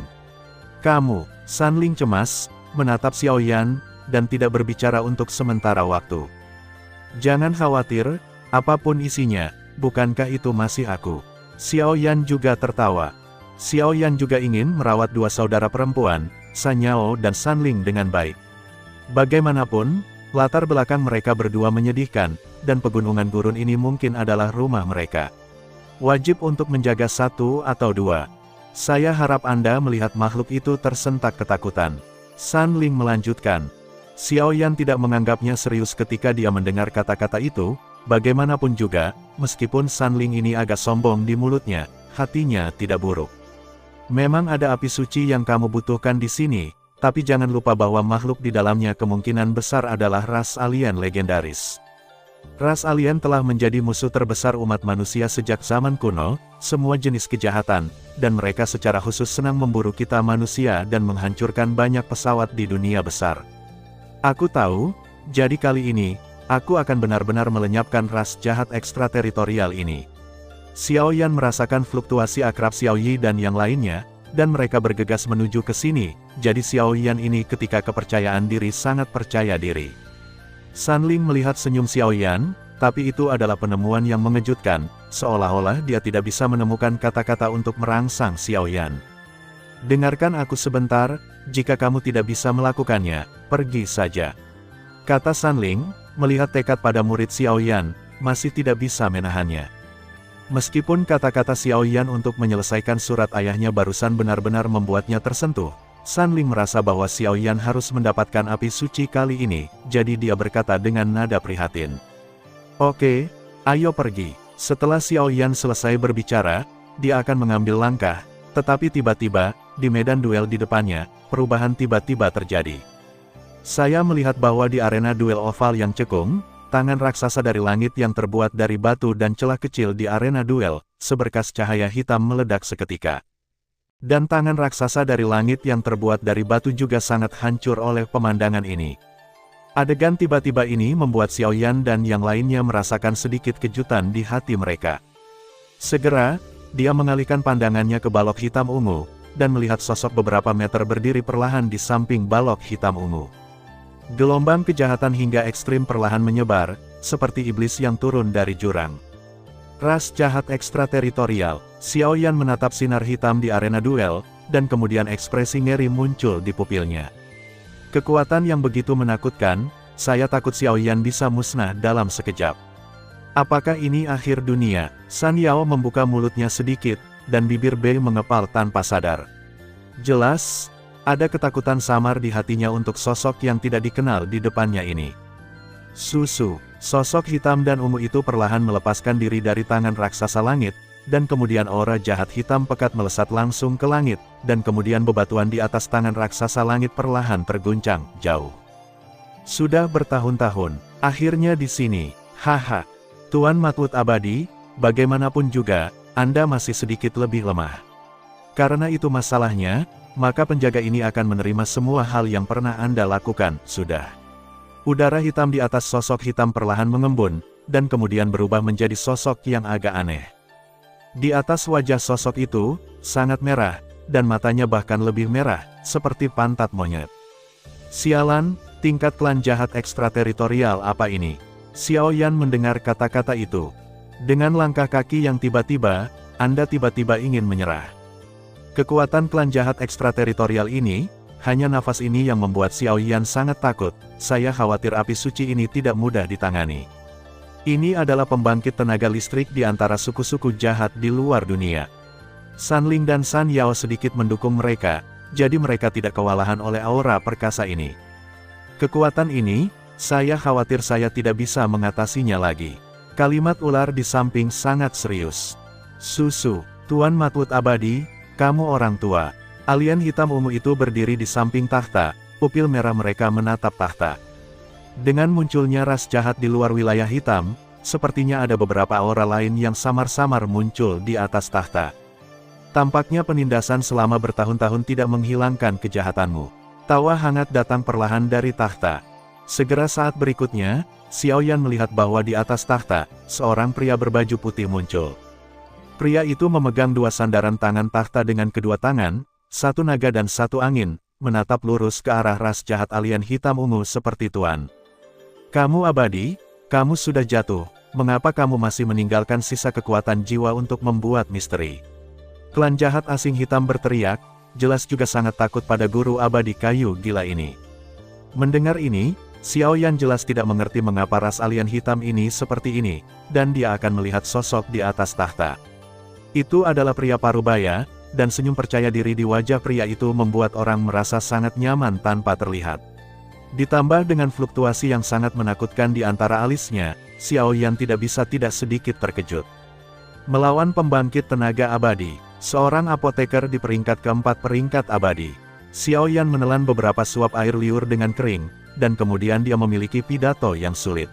Kamu, Sanling cemas, menatap Xiao Yan, dan tidak berbicara untuk sementara waktu. Jangan khawatir, apapun isinya, bukankah itu masih aku? Xiao Yan juga tertawa. Xiao Yan juga ingin merawat dua saudara perempuan, San Yao dan Sanling dengan baik. Bagaimanapun, latar belakang mereka berdua menyedihkan, dan pegunungan gurun ini mungkin adalah rumah mereka. Wajib untuk menjaga satu atau dua. Saya harap Anda melihat makhluk itu tersentak ketakutan. Sanling melanjutkan. Xiao Yan tidak menganggapnya serius ketika dia mendengar kata-kata itu, bagaimanapun juga, meskipun Sanling ini agak sombong di mulutnya, hatinya tidak buruk. Memang ada api suci yang kamu butuhkan di sini, tapi jangan lupa bahwa makhluk di dalamnya kemungkinan besar adalah ras alien legendaris. Ras alien telah menjadi musuh terbesar umat manusia sejak zaman kuno, semua jenis kejahatan, dan mereka secara khusus senang memburu kita manusia dan menghancurkan banyak pesawat di dunia besar. Aku tahu, jadi kali ini, aku akan benar-benar melenyapkan ras jahat ekstrateritorial ini. Xiao Yan merasakan fluktuasi akrab Xiao Yi dan yang lainnya, dan mereka bergegas menuju ke sini, jadi Xiao Yan ini ketika kepercayaan diri sangat percaya diri. Sanling melihat senyum Xiao Yan, tapi itu adalah penemuan yang mengejutkan, seolah-olah dia tidak bisa menemukan kata-kata untuk merangsang Xiao Yan. Dengarkan aku sebentar, jika kamu tidak bisa melakukannya, pergi saja. Kata Sanling, melihat tekad pada murid Xiao Yan, masih tidak bisa menahannya. Meskipun kata-kata Xiao Yan untuk menyelesaikan surat ayahnya barusan benar-benar membuatnya tersentuh, Sanling merasa bahwa Xiao Yan harus mendapatkan api suci kali ini, jadi dia berkata dengan nada prihatin. Oke, ayo pergi. Setelah Xiao Yan selesai berbicara, dia akan mengambil langkah, tetapi tiba-tiba, di medan duel di depannya, perubahan tiba-tiba terjadi. Saya melihat bahwa di arena duel oval yang cekung, tangan raksasa dari langit yang terbuat dari batu dan celah kecil di arena duel, seberkas cahaya hitam meledak seketika. Dan tangan raksasa dari langit yang terbuat dari batu juga sangat hancur oleh pemandangan ini. Adegan tiba-tiba ini membuat Xiao Yan dan yang lainnya merasakan sedikit kejutan di hati mereka. Segera, dia mengalihkan pandangannya ke balok hitam ungu, dan melihat sosok beberapa meter berdiri perlahan di samping balok hitam ungu. Gelombang kejahatan hingga ekstrim perlahan menyebar, seperti iblis yang turun dari jurang. Ras jahat ekstrateritorial. Xiao Yan menatap sinar hitam di arena duel, dan kemudian ekspresi ngeri muncul di pupilnya. Kekuatan yang begitu menakutkan, saya takut Xiao Yan bisa musnah dalam sekejap. Apakah ini akhir dunia? San Yao membuka mulutnya sedikit, dan bibir Bei mengepal tanpa sadar. Jelas, ada ketakutan samar di hatinya untuk sosok yang tidak dikenal di depannya ini. Susu, sosok hitam dan ungu itu perlahan melepaskan diri dari tangan raksasa langit, dan kemudian aura jahat hitam pekat melesat langsung ke langit, dan kemudian bebatuan di atas tangan raksasa langit perlahan terguncang jauh. Sudah bertahun-tahun, akhirnya di sini, haha. Tuan Matut Abadi, bagaimanapun juga, Anda masih sedikit lebih lemah. Karena itu masalahnya, maka penjaga ini akan menerima semua hal yang pernah Anda lakukan, sudah. Udara hitam di atas sosok hitam perlahan mengembun, dan kemudian berubah menjadi sosok yang agak aneh. Di atas wajah sosok itu, sangat merah, dan matanya bahkan lebih merah, seperti pantat monyet. Sialan, tingkat klan jahat ekstrateritorial apa ini? Xiao Yan mendengar kata-kata itu. Dengan langkah kaki yang tiba-tiba, Anda tiba-tiba ingin menyerah. Kekuatan klan jahat ekstrateritorial ini, hanya nafas ini yang membuat Xiao Yan sangat takut. Saya khawatir api suci ini tidak mudah ditangani. Ini adalah pembangkit tenaga listrik di antara suku-suku jahat di luar dunia. San Ling dan San Yao sedikit mendukung mereka, jadi mereka tidak kewalahan oleh aura perkasa ini. Kekuatan ini, saya khawatir saya tidak bisa mengatasinya lagi. Kalimat ular di samping sangat serius. Susu, Tuan Matut Abadi, kamu orang tua. Alien hitam ungu itu berdiri di samping takhta, pupil merah mereka menatap takhta. Dengan munculnya ras jahat di luar wilayah hitam, sepertinya ada beberapa aura lain yang samar-samar muncul di atas takhta. Tampaknya penindasan selama bertahun-tahun tidak menghilangkan kejahatanmu. Tawa hangat datang perlahan dari takhta. Segera saat berikutnya, Xiao Yan melihat bahwa di atas takhta, seorang pria berbaju putih muncul. Pria itu memegang dua sandaran tangan takhta dengan kedua tangan, satu naga dan satu angin, menatap lurus ke arah ras jahat alien hitam ungu seperti tuan. Kamu abadi, kamu sudah jatuh, mengapa kamu masih meninggalkan sisa kekuatan jiwa untuk membuat misteri? Klan jahat asing hitam berteriak, jelas juga sangat takut pada guru abadi kayu gila ini. Mendengar ini, Xiao Yan jelas tidak mengerti mengapa ras alien hitam ini seperti ini, dan dia akan melihat sosok di atas takhta. Itu adalah pria parubaya, dan senyum percaya diri di wajah pria itu membuat orang merasa sangat nyaman tanpa terlihat. Ditambah dengan fluktuasi yang sangat menakutkan di antara alisnya, Xiao Yan tidak bisa tidak sedikit terkejut. Melawan pembangkit tenaga abadi, seorang apoteker di peringkat keempat peringkat abadi. Xiao Yan menelan beberapa suap air liur dengan kering, dan kemudian dia memiliki pidato yang sulit.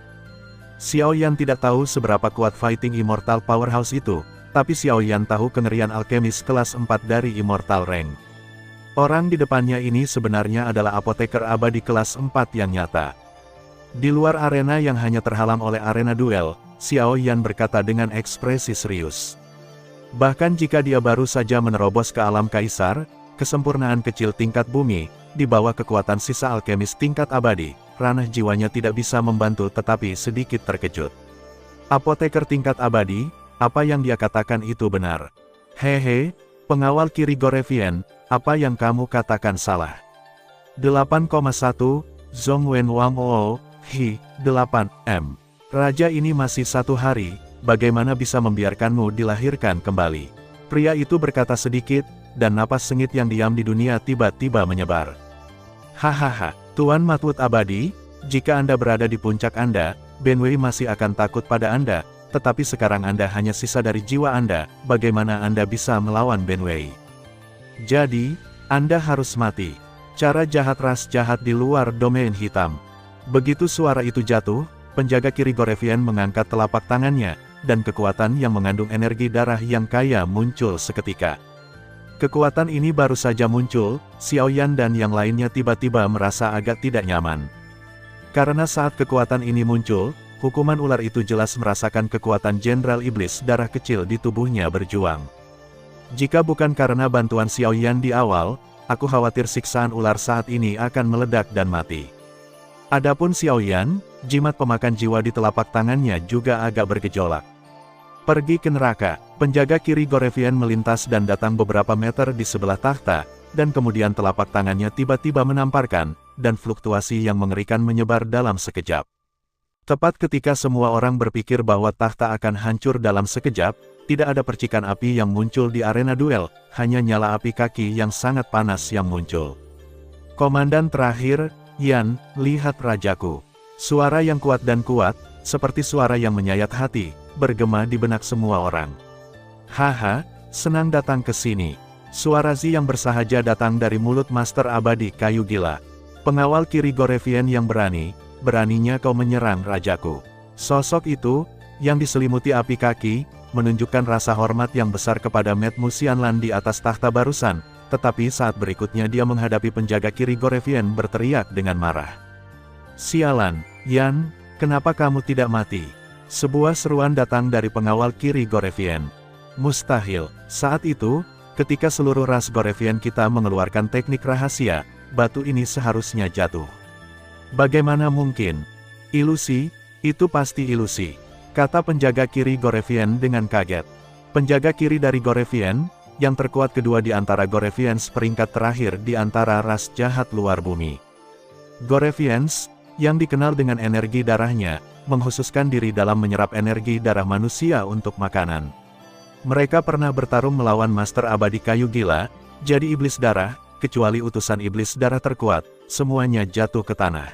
Xiao Yan tidak tahu seberapa kuat Fighting Immortal Powerhouse itu, tapi Xiao Yan tahu kengerian alkemis kelas 4 dari Immortal Rank. Orang di depannya ini sebenarnya adalah apoteker abadi kelas 4 yang nyata. Di luar arena yang hanya terhalang oleh arena duel, Xiao Yan berkata dengan ekspresi serius. Bahkan jika dia baru saja menerobos ke alam kaisar, kesempurnaan kecil tingkat bumi, di bawah kekuatan sisa alkemis tingkat abadi, ranah jiwanya tidak bisa membantu tetapi sedikit terkejut. Apoteker tingkat abadi, apa yang dia katakan itu benar. Hehe, pengawal Kiri Gorevian, apa yang kamu katakan salah. 8,1, Zhongwen Wang Oo, Hi, 8M. Raja ini masih 1 hari, bagaimana bisa membiarkanmu dilahirkan kembali? Pria itu berkata sedikit, dan napas sengit yang diam di dunia tiba-tiba menyebar. Hahaha, Tuan Matut Abadi, jika Anda berada di puncak Anda, Ben Wei masih akan takut pada Anda, tetapi sekarang Anda hanya sisa dari jiwa Anda, bagaimana Anda bisa melawan Ben Wei? Jadi, Anda harus mati. Cara jahat ras jahat di luar domain hitam. Begitu suara itu jatuh, penjaga Kiri Gorevian mengangkat telapak tangannya, dan kekuatan yang mengandung energi darah yang kaya muncul seketika. Kekuatan ini baru saja muncul, Xiao Yan dan yang lainnya tiba-tiba merasa agak tidak nyaman. Karena saat kekuatan ini muncul, hukuman ular itu jelas merasakan kekuatan Jenderal Iblis darah kecil di tubuhnya berjuang. Jika bukan karena bantuan Xiao Yan di awal, aku khawatir siksaan ular saat ini akan meledak dan mati. Adapun Xiao Yan, jimat pemakan jiwa di telapak tangannya juga agak bergejolak. Pergi ke neraka, penjaga kiri Gorevian melintas dan datang beberapa meter di sebelah takhta, dan kemudian telapak tangannya tiba-tiba menamparkan, dan fluktuasi yang mengerikan menyebar dalam sekejap. Tepat ketika semua orang berpikir bahwa takhta akan hancur dalam sekejap, tidak ada percikan api yang muncul di arena duel, hanya nyala api kaki yang sangat panas yang muncul. Komandan terakhir, Yan, lihat rajaku. Suara yang kuat dan kuat, seperti suara yang menyayat hati, bergema di benak semua orang. Haha, senang datang ke sini. Suara Zi yang bersahaja datang dari mulut Master Abadi Kayu Gila. Pengawal kiri Gorevian yang berani, beraninya kau menyerang rajaku. Sosok itu, yang diselimuti api kaki, menunjukkan rasa hormat yang besar kepada Matt Musianlan di atas takhta barusan, tetapi saat berikutnya dia menghadapi penjaga kiri Gorevian berteriak dengan marah. Sialan, Yan, kenapa kamu tidak mati? Sebuah seruan datang dari pengawal kiri Gorevian. Mustahil, saat itu, ketika seluruh ras Gorevian kita mengeluarkan teknik rahasia, batu ini seharusnya jatuh. Bagaimana mungkin? Ilusi, itu pasti ilusi, kata penjaga kiri Gorevian dengan kaget. Penjaga kiri dari Gorevian, yang terkuat kedua di antara Gorevians peringkat terakhir di antara ras jahat luar bumi. Gorevians, yang dikenal dengan energi darahnya, menghususkan diri dalam menyerap energi darah manusia untuk makanan. Mereka pernah bertarung melawan Master Abadi Kayu Gila, jadi iblis darah, kecuali utusan iblis darah terkuat, semuanya jatuh ke tanah.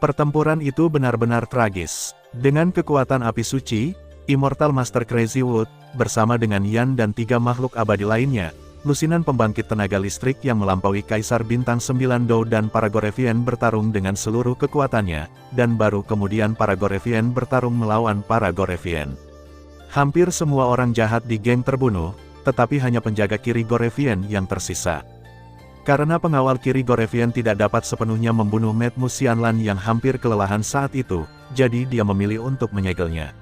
Pertempuran itu benar-benar tragis. Dengan kekuatan api suci, Immortal Master Crazy Wood, bersama dengan Yan dan 3 makhluk abadi lainnya, lusinan pembangkit tenaga listrik yang melampaui Kaisar Bintang 9 Dou dan para Gorevian bertarung dengan seluruh kekuatannya, dan baru kemudian para Gorevian bertarung melawan para Gorevian. Hampir semua orang jahat di geng terbunuh, tetapi hanya penjaga kiri Gorevian yang tersisa. Karena pengawal kiri Gorevian tidak dapat sepenuhnya membunuh Matt Musianlan yang hampir kelelahan saat itu, jadi dia memilih untuk menyegelnya.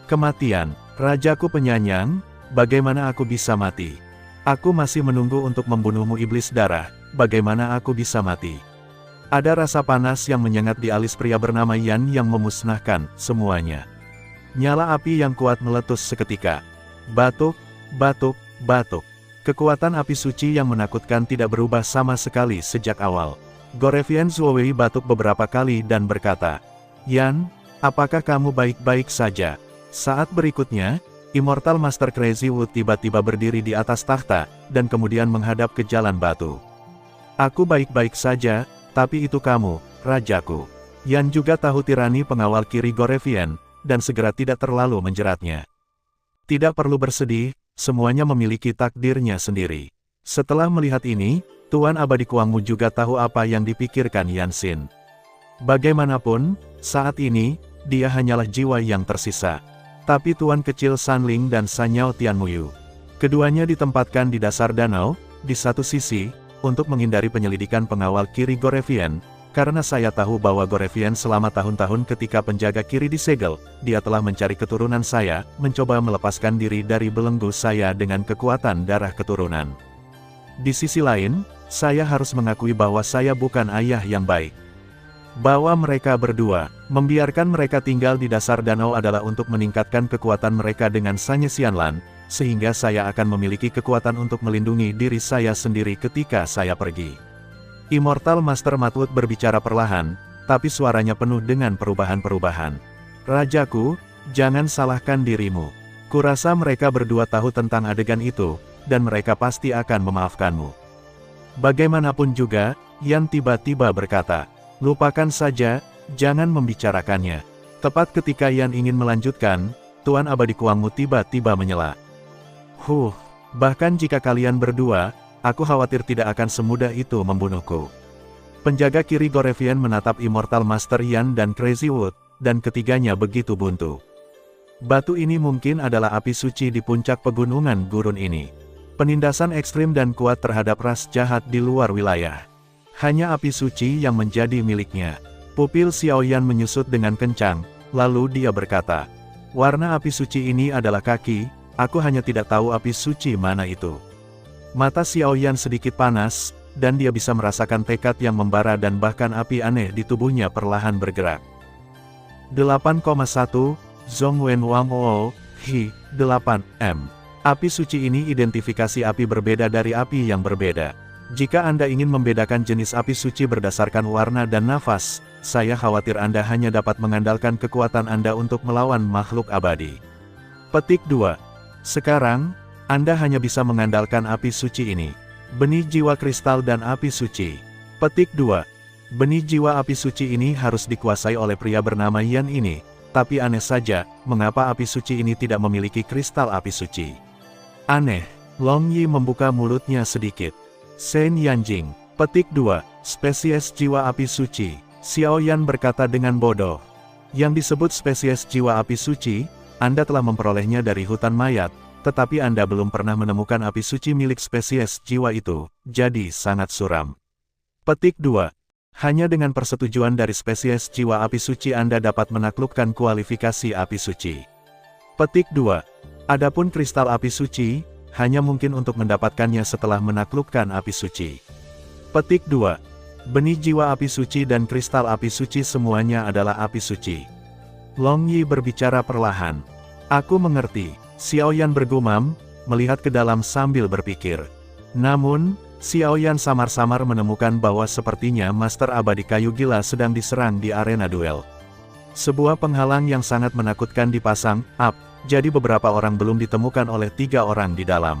Kematian, rajaku penyayang, bagaimana aku bisa mati? Aku masih menunggu untuk membunuhmu iblis darah, bagaimana aku bisa mati? Ada rasa panas yang menyengat di alis pria bernama Yan yang memusnahkan semuanya. Nyala api yang kuat meletus seketika. Batuk, batuk, batuk. Kekuatan api suci yang menakutkan tidak berubah sama sekali sejak awal. Gorevian Zuowei batuk beberapa kali dan berkata, Yan, apakah kamu baik-baik saja? Saat berikutnya, Immortal Master Crazy Wood tiba-tiba berdiri di atas takhta, dan kemudian menghadap ke jalan batu. Aku baik-baik saja, tapi itu kamu, rajaku. Yan juga tahu tirani pengawal kiri Gorevian, dan segera tidak terlalu menjeratnya. Tidak perlu bersedih, semuanya memiliki takdirnya sendiri. Setelah melihat ini, Tuan Abadi Kuangmu juga tahu apa yang dipikirkan Yan Xin. Bagaimanapun, saat ini, dia hanyalah jiwa yang tersisa. Tapi Tuan kecil Sanling dan Sanyao Tianmuyu. Keduanya ditempatkan di dasar danau, di satu sisi, untuk menghindari penyelidikan pengawal kiri Gorevian, karena saya tahu bahwa Gorevian selama tahun-tahun ketika penjaga kiri disegel, dia telah mencari keturunan saya, mencoba melepaskan diri dari belenggu saya dengan kekuatan darah keturunan. Di sisi lain, saya harus mengakui bahwa saya bukan ayah yang baik. Bahwa mereka berdua, membiarkan mereka tinggal di dasar danau adalah untuk meningkatkan kekuatan mereka dengan Sanye Xianlan, sehingga saya akan memiliki kekuatan untuk melindungi diri saya sendiri ketika saya pergi. Immortal Master Matwood berbicara perlahan, tapi suaranya penuh dengan perubahan-perubahan. Rajaku, jangan salahkan dirimu. Kurasa mereka berdua tahu tentang adegan itu, dan mereka pasti akan memaafkanmu. Bagaimanapun juga, Yan tiba-tiba berkata, lupakan saja, jangan membicarakannya. Tepat ketika Yan ingin melanjutkan, Tuan Abadi Kuangmu tiba-tiba menyela. Bahkan jika kalian berdua, aku khawatir tidak akan semudah itu membunuhku. Penjaga kiri Gorevian menatap Immortal Master Yan dan Crazy Wood, dan ketiganya begitu buntu. Batu ini mungkin adalah api suci di puncak pegunungan gurun ini. Penindasan ekstrim dan kuat terhadap ras jahat di luar wilayah. Hanya api suci yang menjadi miliknya. Pupil Xiao Yan menyusut dengan kencang, lalu dia berkata, warna api suci ini adalah kaki, aku hanya tidak tahu api suci mana itu. Mata Xiao Yan sedikit panas, dan dia bisa merasakan tekad yang membara dan bahkan api aneh di tubuhnya perlahan bergerak. 8,1 Zhongwen Wang O, Hi, 8M. Api suci ini identifikasi api berbeda dari api yang berbeda. Jika Anda ingin membedakan jenis api suci berdasarkan warna dan nafas, saya khawatir Anda hanya dapat mengandalkan kekuatan Anda untuk melawan makhluk abadi. Petik 2. Sekarang, Anda hanya bisa mengandalkan api suci ini. Benih jiwa kristal dan api suci. Petik 2. Benih jiwa api suci ini harus dikuasai oleh pria bernama Yan ini, tapi aneh saja, mengapa api suci ini tidak memiliki kristal api suci? Aneh. Long Yi membuka mulutnya sedikit. Shen Yanjing. Petik 2. Spesies jiwa api suci. Xiao Yan berkata dengan bodoh. Yang disebut spesies jiwa api suci, Anda telah memperolehnya dari hutan mayat, tetapi Anda belum pernah menemukan api suci milik spesies jiwa itu, jadi sangat suram. Petik 2. Hanya dengan persetujuan dari spesies jiwa api suci Anda dapat menaklukkan kualifikasi api suci. Petik 2. Adapun kristal api suci, hanya mungkin untuk mendapatkannya setelah menaklukkan api suci. Petik 2. Benih jiwa api suci dan kristal api suci semuanya adalah api suci. Long Yi berbicara perlahan. Aku mengerti, Xiao Yan bergumam, melihat ke dalam sambil berpikir. Namun, Xiao Yan samar-samar menemukan bahwa sepertinya Master Abadi Kayu Gila sedang diserang di arena duel. Sebuah penghalang yang sangat menakutkan dipasang, jadi beberapa orang belum ditemukan oleh 3 orang di dalam.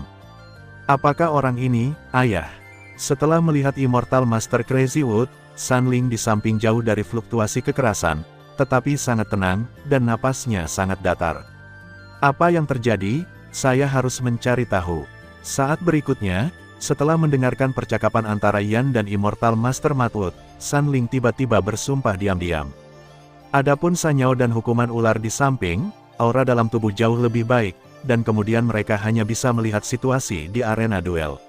Apakah orang ini, ayah? Setelah melihat Immortal Master Crazy Wood, San Ling di samping jauh dari fluktuasi kekerasan, tetapi sangat tenang, dan napasnya sangat datar. Apa yang terjadi? Saya harus mencari tahu. Saat berikutnya, setelah mendengarkan percakapan antara Yan dan Immortal Master Matwood, San Ling tiba-tiba bersumpah diam-diam. Adapun Sanyao dan hukuman ular di samping, aura dalam tubuh jauh lebih baik, dan kemudian mereka hanya bisa melihat situasi di arena duel.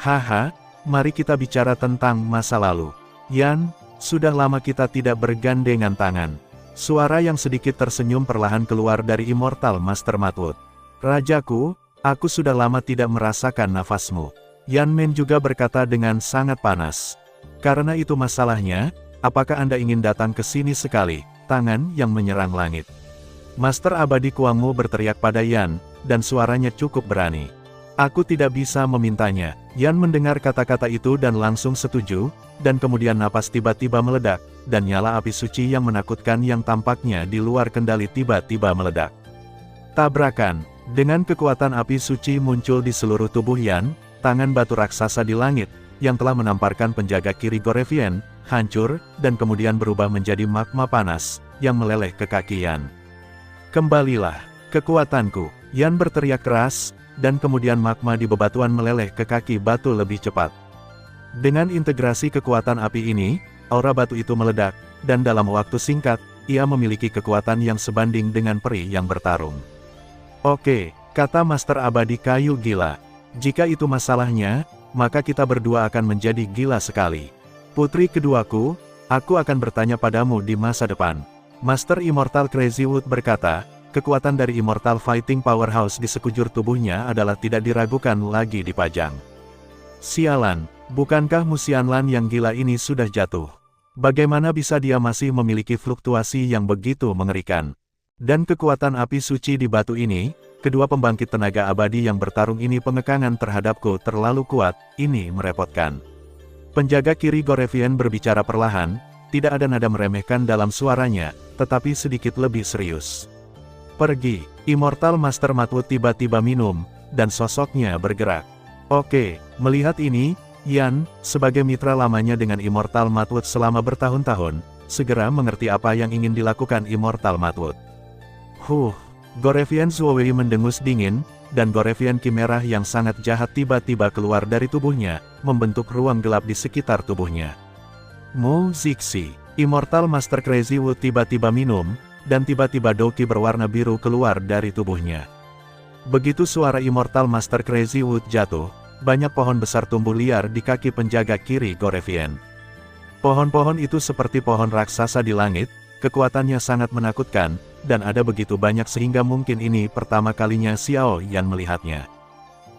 Haha, mari kita bicara tentang masa lalu. Yan, sudah lama kita tidak bergandengan tangan. Suara yang sedikit tersenyum perlahan keluar dari Immortal Master Matwood. Rajaku, aku sudah lama tidak merasakan nafasmu. Yan Men juga berkata dengan sangat panas. Karena itu masalahnya, apakah Anda ingin datang ke sini sekali, tangan yang menyerang langit? Master Abadi Kuangmu berteriak pada Yan, dan suaranya cukup berani. Aku tidak bisa memintanya. Yan mendengar kata-kata itu dan langsung setuju, dan kemudian napas tiba-tiba meledak, dan nyala api suci yang menakutkan yang tampaknya di luar kendali tiba-tiba meledak. Tabrakan. Dengan kekuatan api suci muncul di seluruh tubuh Yan, tangan batu raksasa di langit, yang telah menamparkan penjaga kiri Gorevian, hancur, dan kemudian berubah menjadi magma panas, yang meleleh ke kaki Yan. Kembalilah, kekuatanku, Yan berteriak keras, dan kemudian magma di bebatuan meleleh ke kaki batu lebih cepat. Dengan integrasi kekuatan api ini, aura batu itu meledak, dan dalam waktu singkat, ia memiliki kekuatan yang sebanding dengan peri yang bertarung. Oke, kata Master Abadi Kayu Gila. Jika itu masalahnya, maka kita berdua akan menjadi gila sekali. Putri keduaku, aku akan bertanya padamu di masa depan. Master Immortal Crazy Wood berkata, kekuatan dari Immortal Fighting Powerhouse di sekujur tubuhnya adalah tidak diragukan lagi dipajang. Sialan, bukankah Musianlan yang gila ini sudah jatuh? Bagaimana bisa dia masih memiliki fluktuasi yang begitu mengerikan? Dan kekuatan api suci di batu ini, kedua pembangkit tenaga abadi yang bertarung ini pengekangan terhadapku terlalu kuat, ini merepotkan. Penjaga kiri Gorevian berbicara perlahan, tidak ada nada meremehkan dalam suaranya, tetapi sedikit lebih serius. Pergi, Immortal Master Matwood tiba-tiba minum, dan sosoknya bergerak. Oke, melihat ini, Yan, sebagai mitra lamanya dengan Immortal Matwood selama bertahun-tahun, segera mengerti apa yang ingin dilakukan Immortal Matwood. Gorevian Zuowei mendengus dingin, dan Gorevian Ki merah yang sangat jahat tiba-tiba keluar dari tubuhnya, membentuk ruang gelap di sekitar tubuhnya. Mu Zixi, Immortal Master Crazy Wood tiba-tiba minum, dan tiba-tiba Doki berwarna biru keluar dari tubuhnya. Begitu suara Immortal Master Crazy Wood jatuh, banyak pohon besar tumbuh liar di kaki penjaga kiri Gorevian. Pohon-pohon itu seperti pohon raksasa di langit, kekuatannya sangat menakutkan, dan ada begitu banyak sehingga mungkin ini pertama kalinya Xiao Yan melihatnya.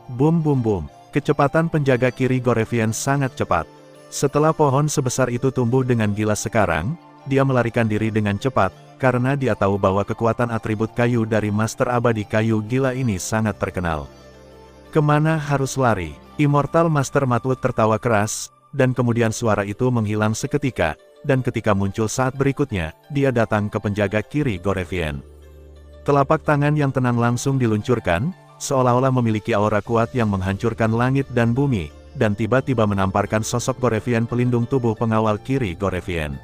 Bum bum bum, Kecepatan penjaga kiri Gorevian sangat cepat. Setelah pohon sebesar itu tumbuh dengan gila sekarang, dia melarikan diri dengan cepat, karena dia tahu bahwa kekuatan atribut kayu dari Master Abadi Kayu Gila ini sangat terkenal. Kemana harus lari? Immortal Master Matwood tertawa keras, dan kemudian suara itu menghilang seketika, dan ketika muncul saat berikutnya, dia datang ke penjaga kiri Gorevian. Telapak tangan yang tenang langsung diluncurkan, seolah-olah memiliki aura kuat yang menghancurkan langit dan bumi, dan tiba-tiba menamparkan sosok Gorevian pelindung tubuh pengawal kiri Gorevian.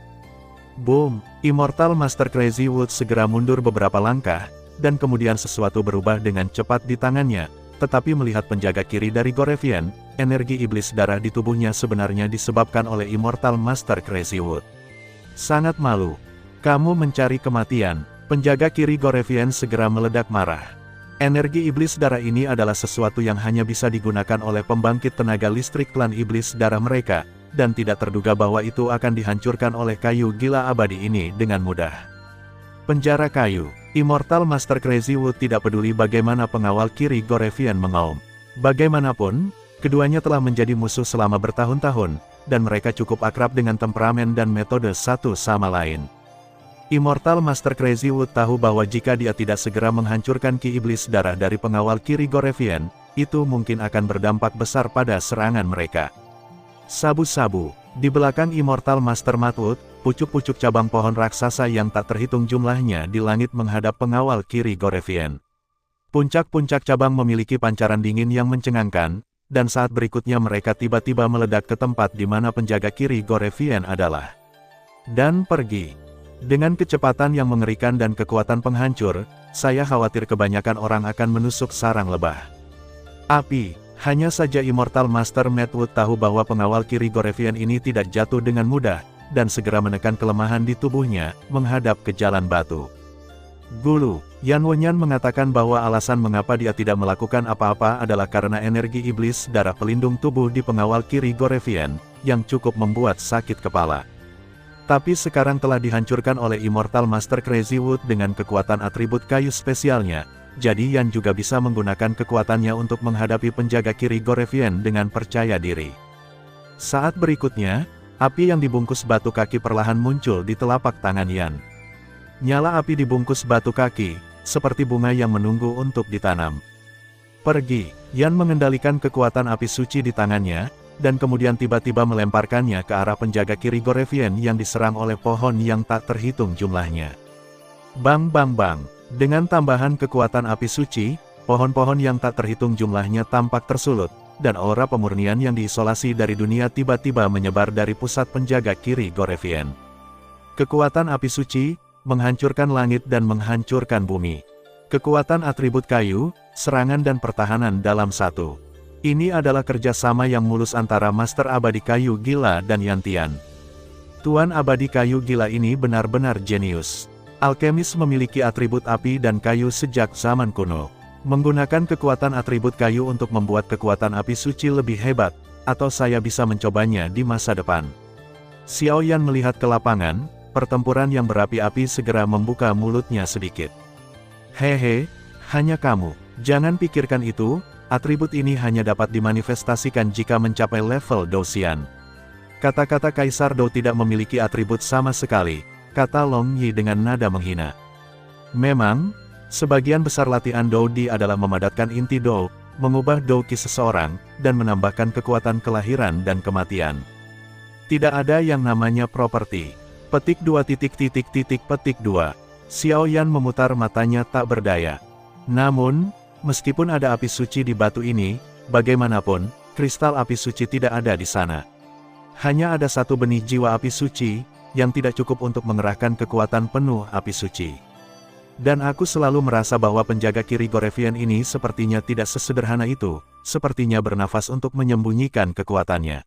Boom! Immortal Master Crazy Wood segera mundur beberapa langkah, dan kemudian sesuatu berubah dengan cepat di tangannya, tetapi melihat penjaga kiri dari Gorevian, energi iblis darah di tubuhnya sebenarnya disebabkan oleh Immortal Master Crazy Wood. Sangat malu. Kamu mencari kematian. Penjaga kiri Gorevian segera meledak marah. Energi iblis darah ini adalah sesuatu yang hanya bisa digunakan oleh pembangkit tenaga listrik klan iblis darah mereka, dan tidak terduga bahwa itu akan dihancurkan oleh kayu gila abadi ini dengan mudah. Penjara kayu. Immortal Master Crazy Wood tidak peduli bagaimana pengawal kiri Gorevian mengaum. Bagaimanapun, keduanya telah menjadi musuh selama bertahun-tahun, dan mereka cukup akrab dengan temperamen dan metode satu sama lain. Immortal Master Crazy Wood tahu bahwa jika dia tidak segera menghancurkan ki iblis darah dari pengawal kiri Gorevian, itu mungkin akan berdampak besar pada serangan mereka. Sabu-sabu. Di belakang Immortal Master Matwood, pucuk-pucuk cabang pohon raksasa yang tak terhitung jumlahnya di langit menghadap pengawal kiri Gorevian. Puncak-puncak cabang memiliki pancaran dingin yang mencengangkan, dan saat berikutnya mereka tiba-tiba meledak ke tempat di mana penjaga kiri Gorevian adalah. Dan pergi. Dengan kecepatan yang mengerikan dan kekuatan penghancur, saya khawatir kebanyakan orang akan menusuk sarang lebah. Api. Hanya saja Immortal Master Matwood tahu bahwa pengawal kiri Gorevian ini tidak jatuh dengan mudah, dan segera menekan kelemahan di tubuhnya, menghadap ke jalan batu. Gulu. Yan Wenyan mengatakan bahwa alasan mengapa dia tidak melakukan apa-apa adalah karena energi iblis darah pelindung tubuh di pengawal kiri Gorevian, yang cukup membuat sakit kepala. Tapi sekarang telah dihancurkan oleh Immortal Master Crazy Wood dengan kekuatan atribut kayu spesialnya, jadi Yan juga bisa menggunakan kekuatannya untuk menghadapi penjaga kiri Gorevian dengan percaya diri. Saat berikutnya, api yang dibungkus batu kaki perlahan muncul di telapak tangan Yan. Nyala api dibungkus batu kaki, seperti bunga yang menunggu untuk ditanam. Pergi. Yan mengendalikan kekuatan api suci di tangannya, dan kemudian tiba-tiba melemparkannya ke arah penjaga kiri Gorevian yang diserang oleh pohon yang tak terhitung jumlahnya. Bang bang bang. Dengan tambahan kekuatan api suci, pohon-pohon yang tak terhitung jumlahnya tampak tersulut, dan aura pemurnian yang diisolasi dari dunia tiba-tiba menyebar dari pusat penjaga kiri Gorevian. Kekuatan api suci, menghancurkan langit dan menghancurkan bumi. Kekuatan atribut kayu, serangan dan pertahanan dalam satu. Ini adalah kerjasama yang mulus antara Master Abadi Kayu Gila dan Yantian. Tuan Abadi Kayu Gila ini benar-benar jenius. Alkemis memiliki atribut api dan kayu sejak zaman kuno. Menggunakan kekuatan atribut kayu untuk membuat kekuatan api suci lebih hebat, atau saya bisa mencobanya di masa depan. Xiao Yan melihat ke lapangan, pertempuran yang berapi-api segera membuka mulutnya sedikit. Hehe, hanya kamu. Jangan pikirkan itu. Atribut ini hanya dapat dimanifestasikan jika mencapai level Dou Xian. Kata-kata Kaisar Dou tidak memiliki atribut sama sekali, kata Long Yi dengan nada menghina. Memang, sebagian besar latihan Dou Di adalah memadatkan inti Dou, mengubah Dou Qi seseorang, dan menambahkan kekuatan kelahiran dan kematian. Tidak ada yang namanya properti. Petik 2 petik 2. Xiao Yan memutar matanya tak berdaya. Namun, meskipun ada api suci di batu ini, bagaimanapun, kristal api suci tidak ada di sana. Hanya ada satu benih jiwa api suci, yang tidak cukup untuk mengerahkan kekuatan penuh api suci. Dan aku selalu merasa bahwa penjaga kiri Gorevian ini sepertinya tidak sesederhana itu, sepertinya bernafas untuk menyembunyikan kekuatannya.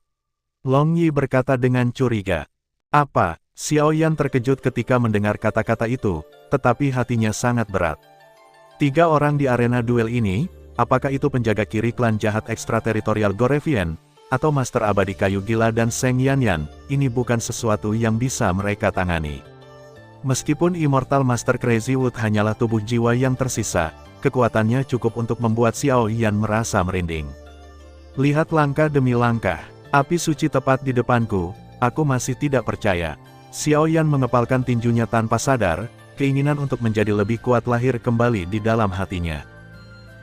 Long Yi berkata dengan curiga. Apa? Xiao Yan terkejut ketika mendengar kata-kata itu, tetapi hatinya sangat berat. 3 orang di arena duel ini, apakah itu penjaga kiri klan jahat ekstrateritorial Gorevian, atau Master Abadi Kayu Gila dan Seng Yanyan, ini bukan sesuatu yang bisa mereka tangani. Meskipun Immortal Master Crazy Wood hanyalah tubuh jiwa yang tersisa, kekuatannya cukup untuk membuat Xiao Yan merasa merinding. Lihat langkah demi langkah. Api suci tepat di depanku, aku masih tidak percaya. Xiao Yan mengepalkan tinjunya tanpa sadar, keinginan untuk menjadi lebih kuat lahir kembali di dalam hatinya.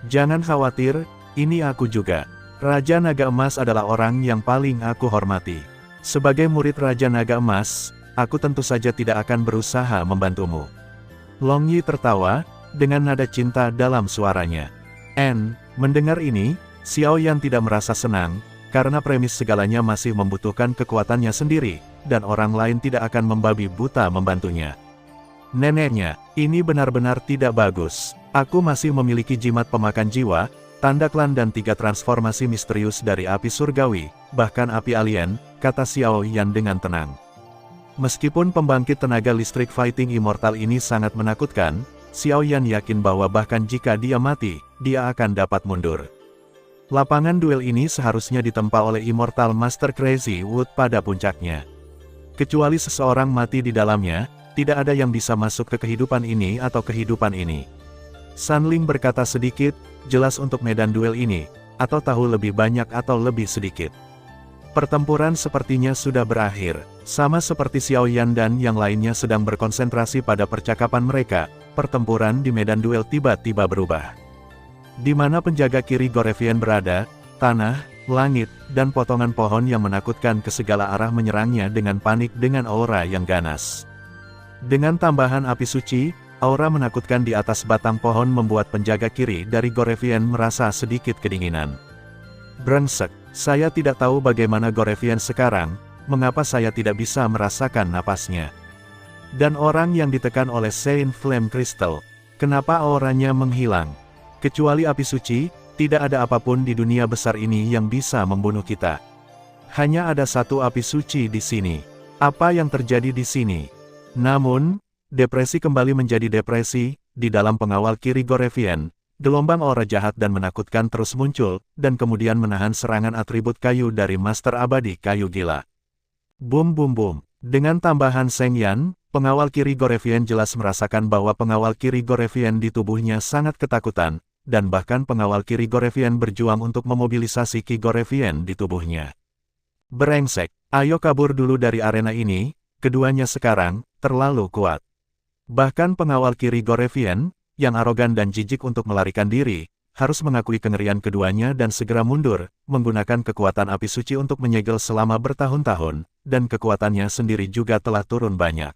Jangan khawatir, ini aku juga. Raja Naga Emas adalah orang yang paling aku hormati. Sebagai murid Raja Naga Emas, aku tentu saja tidak akan berusaha membantumu. Long Yi tertawa, dengan nada cinta dalam suaranya. Mendengar ini, Xiao Yan tidak merasa senang, karena premis segalanya masih membutuhkan kekuatannya sendiri, dan orang lain tidak akan membabi buta membantunya. Neneknya, ini benar-benar tidak bagus. Aku masih memiliki jimat pemakan jiwa, tanda klan dan 3 transformasi misterius dari api surgawi, bahkan api alien, kata Xiao Yan dengan tenang. Meskipun pembangkit tenaga listrik Fighting Immortal ini sangat menakutkan, Xiao Yan yakin bahwa bahkan jika dia mati, dia akan dapat mundur. Lapangan duel ini seharusnya ditempa oleh Immortal Master Crazy Wood pada puncaknya. Kecuali seseorang mati di dalamnya, tidak ada yang bisa masuk ke kehidupan ini atau kehidupan ini. Sanling berkata sedikit, jelas untuk medan duel ini, atau tahu lebih banyak atau lebih sedikit. Pertempuran sepertinya sudah berakhir, sama seperti Xiao Yan dan yang lainnya sedang berkonsentrasi pada percakapan mereka, pertempuran di medan duel tiba-tiba berubah. Di mana penjaga kiri Gorevian berada, tanah, langit, dan potongan pohon yang menakutkan ke segala arah menyerangnya dengan panik dengan aura yang ganas. Dengan tambahan api suci, aura menakutkan di atas batang pohon membuat penjaga kiri dari Gorevian merasa sedikit kedinginan. Brengsek, saya tidak tahu bagaimana Gorevian sekarang, mengapa saya tidak bisa merasakan napasnya. Dan orang yang ditekan oleh Saint Flame Crystal, kenapa auranya menghilang? Kecuali api suci, tidak ada apapun di dunia besar ini yang bisa membunuh kita. Hanya ada satu api suci di sini. Apa yang terjadi di sini? Namun, depresi kembali menjadi depresi, di dalam pengawal kiri Gorevian, gelombang aura jahat dan menakutkan terus muncul, dan kemudian menahan serangan atribut kayu dari Master Abadi Kayu Gila. Boom boom boom. Dengan tambahan Seng Yan, pengawal kiri Gorevian jelas merasakan bahwa pengawal kiri Gorevian di tubuhnya sangat ketakutan, dan bahkan pengawal kiri Gorevian berjuang untuk memobilisasi Ki Gorevian di tubuhnya. Brengsek, ayo kabur dulu dari arena ini, keduanya sekarang terlalu kuat. Bahkan pengawal kiri Gorevian, yang arogan dan jijik untuk melarikan diri, harus mengakui kengerian keduanya dan segera mundur, menggunakan kekuatan api suci untuk menyegel selama bertahun-tahun, dan kekuatannya sendiri juga telah turun banyak.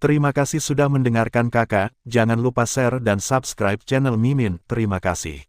Terima kasih sudah mendengarkan kakak, jangan lupa share dan subscribe channel Mimin, terima kasih.